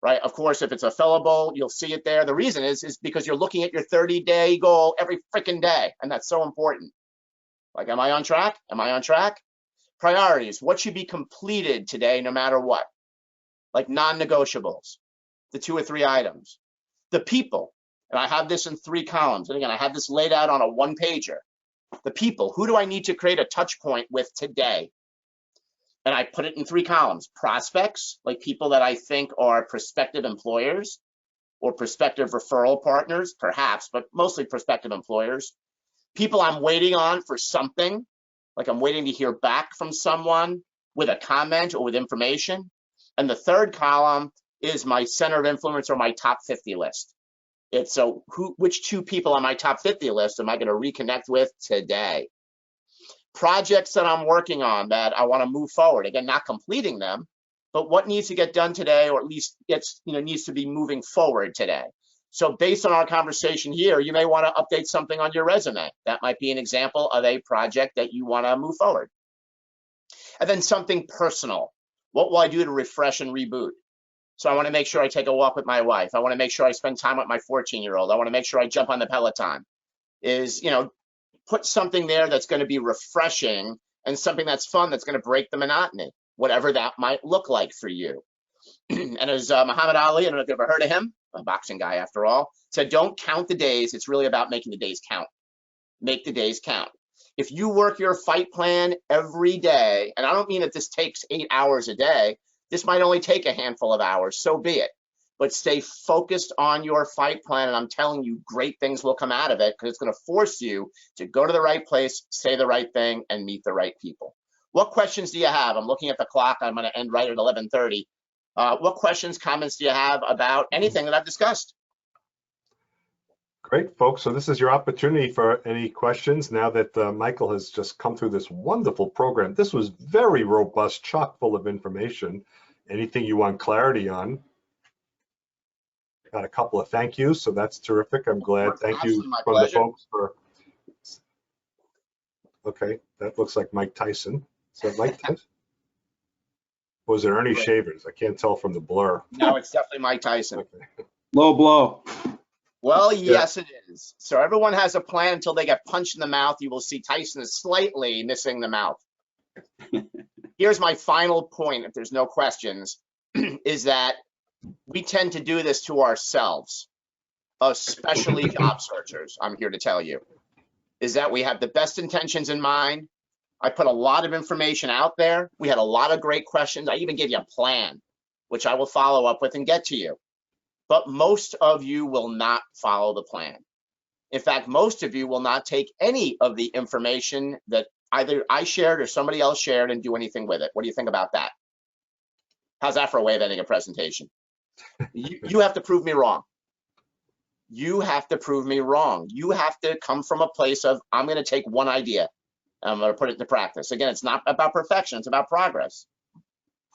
Right? Of course, if it's a fillable, you'll see it there. The reason is because you're looking at your 30-day goal every freaking day, and that's so important. Like, am I on track? Am I on track? Priorities. What should be completed today, no matter what? Like non-negotiables, the 2 or 3 items. The people, and I have this in 3 columns. And again, I have this laid out on a 1-pager. The people, who do I need to create a touch point with today? And I put it in 3 columns. Prospects, like people that I think are prospective employers or prospective referral partners, perhaps, but mostly prospective employers. People I'm waiting on for something, like I'm waiting to hear back from someone with a comment or with information. And the 3rd column is my center of influence or my top 50 list. It's so which 2 people on my top 50 list am I going to reconnect with today? Projects that I'm working on that I want to move forward. Again, not completing them, but what needs to get done today, or at least needs to be moving forward today. So based on our conversation here, you may want to update something on your resume. That might be an example of a project that you want to move forward. And then something personal. What will I do to refresh and reboot? So I want to make sure I take a walk with my wife. I want to make sure I spend time with my 14-year-old. I want to make sure I jump on the Peloton. Put something there that's going to be refreshing and something that's fun, that's going to break the monotony, whatever that might look like for you. And as Muhammad Ali, I don't know if you've ever heard of him, a boxing guy after all, said, don't count the days. It's really about making the days count. Make the days count. If you work your fight plan every day, and I don't mean that this takes 8 hours a day, this might only take a handful of hours, so be it. But stay focused on your fight plan, and I'm telling you, great things will come out of it, because it's going to force you to go to the right place, say the right thing, and meet the right people. What questions do you have? I'm looking at the clock. I'm going to end right at 11:30. What questions, comments do you have about anything that I've discussed? Great, folks. So this is your opportunity for any questions now that Michael has just come through this wonderful program. This was very robust, chock full of information. Anything you want clarity on? Got a couple of thank yous, so that's terrific. I'm glad. Thank you from the folks for. Okay, that looks like Mike Tyson. Is that Mike Tyson? Or was it Ernie Shavers? I can't tell from the blur. No, it's definitely Mike Tyson. Okay. Low blow. Well, yes, it is. So everyone has a plan until they get punched in the mouth. You will see Tyson is slightly missing the mouth. Here's my final point, if there's no questions, is that we tend to do this to ourselves, especially job searchers, I'm here to tell you, is that we have the best intentions in mind. I put a lot of information out there. We had a lot of great questions. I even gave you a plan, which I will follow up with and get to you. But most of you will not follow the plan. In fact, most of you will not take any of the information that either I shared or somebody else shared and do anything with it. What do you think about that? How's that for a way of ending a presentation? You have to prove me wrong. You have to prove me wrong. You have to come from a place of, I'm going to take one idea and I'm going to put it into practice. Again, it's not about perfection, it's about progress.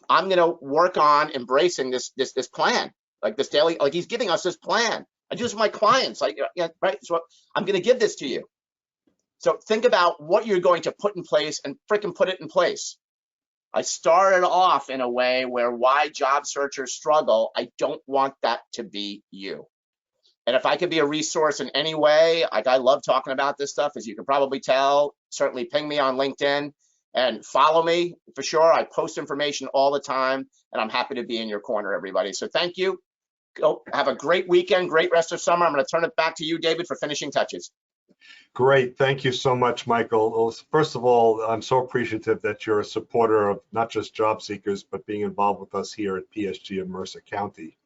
I'm going to work on embracing this plan, like this daily, like he's giving us this plan. I do this with my clients, like, yeah, right. So I'm going to give this to you. So think about what you're going to put in place and frickin' put it in place. I started off in a way where why job searchers struggle. I don't want that to be you. And if I could be a resource in any way, like I love talking about this stuff, as you can probably tell, certainly ping me on LinkedIn and follow me for sure. I post information all the time, and I'm happy to be in your corner, everybody. So thank you. Go have a great weekend, great rest of summer. I'm going to turn it back to you, David, for finishing touches. Great. Thank you so much, Michael. Well, first of all, I'm so appreciative that you're a supporter of not just job seekers, but being involved with us here at PSG of Mercer County.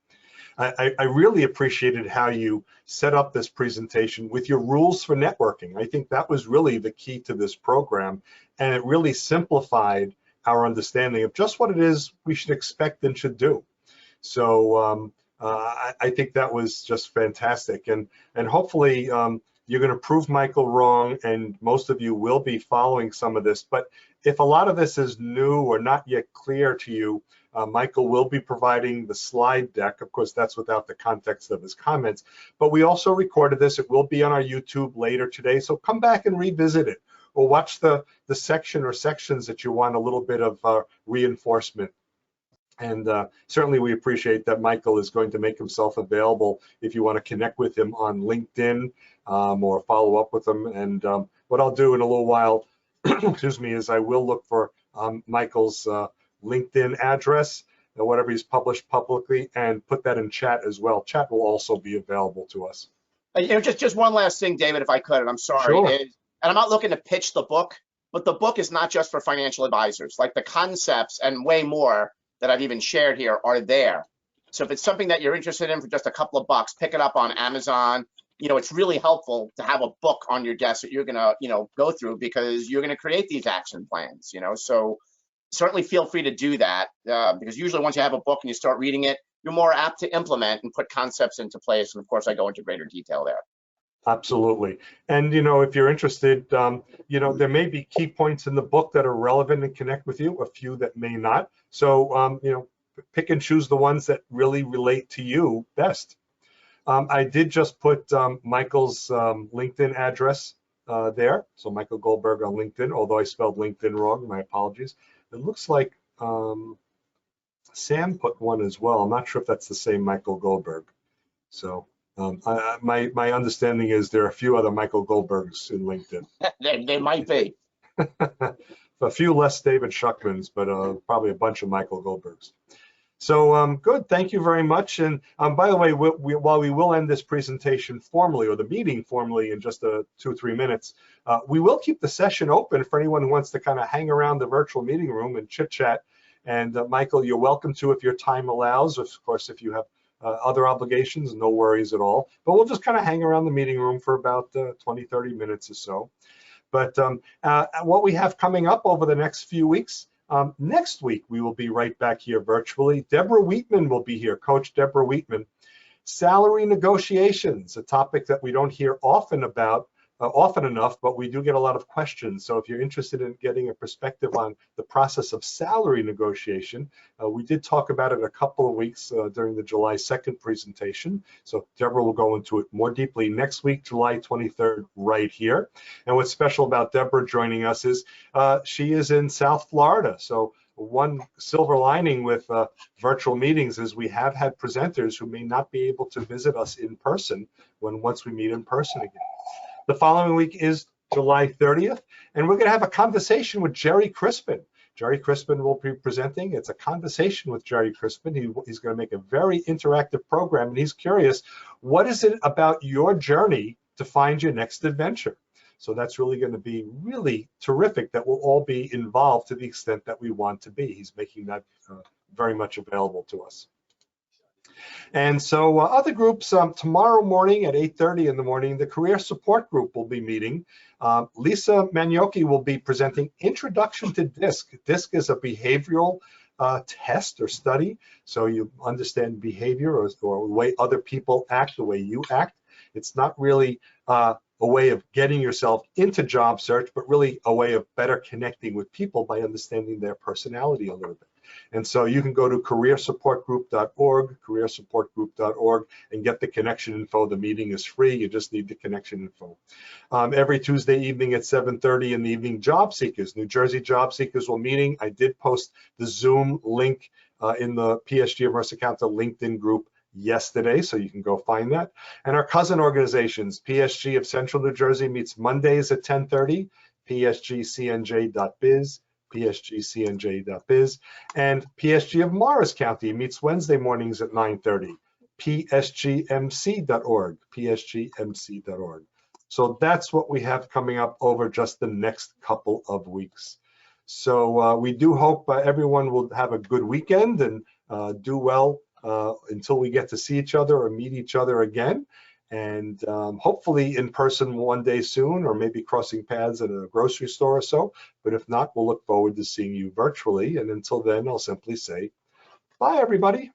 I really appreciated how you set up this presentation with your rules for networking. I think that was really the key to this program, and it really simplified our understanding of just what it is we should expect and should do. So I think that was just fantastic, and hopefully you're going to prove Michael wrong, and most of you will be following some of this. But if a lot of this is new or not yet clear to you, Michael will be providing the slide deck. Of course, that's without the context of his comments, but we also recorded this. It will be on our YouTube later today, so come back and revisit it, or watch the section or sections that you want a little bit of reinforcement. And certainly we appreciate that Michael is going to make himself available if you want to connect with him on LinkedIn or follow up with him. And what I'll do in a little while, excuse me, is I will look for Michael's LinkedIn address, whatever he's published publicly, and put that in chat as well. Chat will also be available to us. You know, just one last thing, David, if I could, and I'm sorry. Sure. And I'm not looking to pitch the book, but the book is not just for financial advisors. Like the concepts and way more that I've even shared here are there. So if it's something that you're interested in for just a couple of bucks, pick it up on Amazon. You know, it's really helpful to have a book on your desk that you're gonna, go through, because you're gonna create these action plans, so certainly feel free to do that, because usually once you have a book and you start reading it, you're more apt to implement and put concepts into place. And of course, I go into greater detail there. Absolutely. And, if you're interested, there may be key points in the book that are relevant and connect with you, a few that may not. So, pick and choose the ones that really relate to you best. I did just put Michael's LinkedIn address there. So Michael Goldberg on LinkedIn, although I spelled LinkedIn wrong, my apologies. It looks like Sam put one as well. I'm not sure if that's the same Michael Goldberg. So my understanding is there are a few other Michael Goldbergs in LinkedIn. They might be. A few less David Shuckmans, but probably a bunch of Michael Goldbergs. So good, thank you very much. And by the way, while we will end this presentation formally, or the meeting formally, in just 2-3 minutes, we will keep the session open for anyone who wants to kind of hang around the virtual meeting room and chit chat. And Michael, you're welcome to if your time allows. Of course, if you have other obligations, no worries at all. But we'll just kind of hang around the meeting room for about 20-30 minutes or so. But what we have coming up over the next few weeks, next week, we will be right back here virtually. Deborah Wheatman will be here, Coach Deborah Wheatman. Salary negotiations, a topic that we don't hear often enough, but we do get a lot of questions. So if you're interested in getting a perspective on the process of salary negotiation, we did talk about it a couple of weeks during the July 2nd presentation. So Deborah will go into it more deeply next week, July 23rd, right here. And what's special about Deborah joining us is she is in South Florida. So one silver lining with virtual meetings is we have had presenters who may not be able to visit us in person once we meet in person again. The following week is July 30th, and we're going to have a conversation with Jerry Crispin. Jerry Crispin will be presenting. It's a conversation with Jerry Crispin. He's going to make a very interactive program, and he's curious, what is it about your journey to find your next adventure? So that's really going to be really terrific that we'll all be involved to the extent that we want to be. He's making that very much available to us. And so other groups, tomorrow morning at 8:30 in the morning, the Career Support Group will be meeting. Lisa Magnocchi will be presenting Introduction to DISC. DISC is a behavioral test or study, so you understand behavior or the way other people act, the way you act. It's not really a way of getting yourself into job search, but really a way of better connecting with people by understanding their personality a little bit. And so you can go to careersupportgroup.org, and get the connection info. The meeting is free. You just need the connection info. Every Tuesday evening at 7:30 in the evening, job seekers, New Jersey job seekers will meeting. I did post the Zoom link in the PSG of Mercer County LinkedIn group yesterday, so you can go find that. And our cousin organizations, PSG of Central New Jersey meets Mondays at 10:30, psgcnj.biz, psgcnj.biz, and PSG of Morris County meets Wednesday mornings at 9:30, psgmc.org, psgmc.org. So that's what we have coming up over just the next couple of weeks. So we do hope everyone will have a good weekend and do well until we get to see each other or meet each other again. And hopefully in person one day soon, or maybe crossing paths at a grocery store or so. But if not, we'll look forward to seeing you virtually. And until then, I'll simply say, bye, everybody.